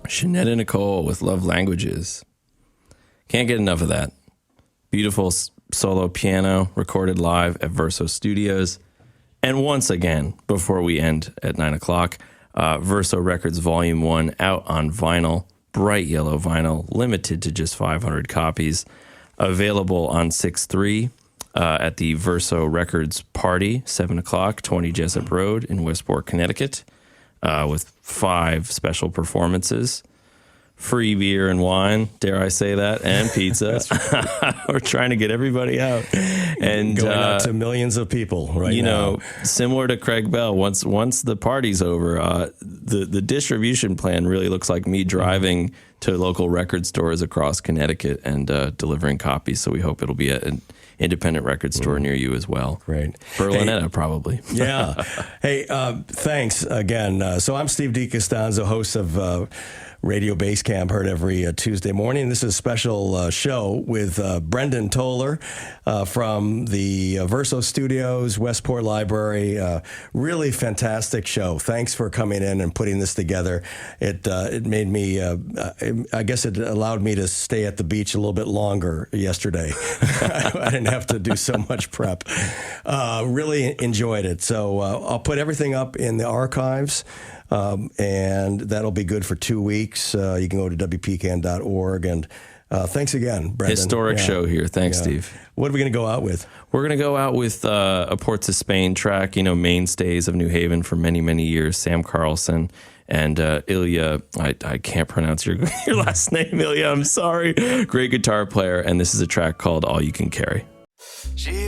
Shanetta Nicole with Love Languages. Can't get enough of that. Beautiful solo piano recorded live at Verso Studios. And once again, before we end at 9 o'clock, Verso Records Volume 1 out on vinyl, bright yellow vinyl, limited to just 500 copies. Available on 6/3 at the Verso Records Party, 7 o'clock, 20 Jessup Road in Westport, Connecticut, with 5 special performances. Free beer and wine, dare I say that, and pizza. We're trying to get everybody out. And going out to millions of people right now. You know, similar to Craig Bell, once the party's over, the distribution plan really looks like me driving to local record stores across Connecticut and delivering copies. So we hope it'll be an independent record store near you as well. Great. Berlinetta, probably. Yeah. Hey, thanks again. So I'm Steve D. Costanzo, host of Radio Base Camp, heard every Tuesday morning. This is a special show with Brendan Toller from the Verso Studios, Westport Library. Really fantastic show. Thanks for coming in and putting this together. It made me, I guess it allowed me to stay at the beach a little bit longer yesterday. I didn't have to do so much prep. Really enjoyed it. So I'll put everything up in the archives. And that'll be good for 2 weeks. You can go to WPKN.org. And thanks again, Brendan. Historic show here. Thanks, Steve. What are we going to go out with? We're going to go out with a Ports of Spain track, mainstays of New Haven for many, many years, Sam Carlson and Ilya. I can't pronounce your last name, Ilya. I'm sorry. Great guitar player. And this is a track called All You Can Carry. She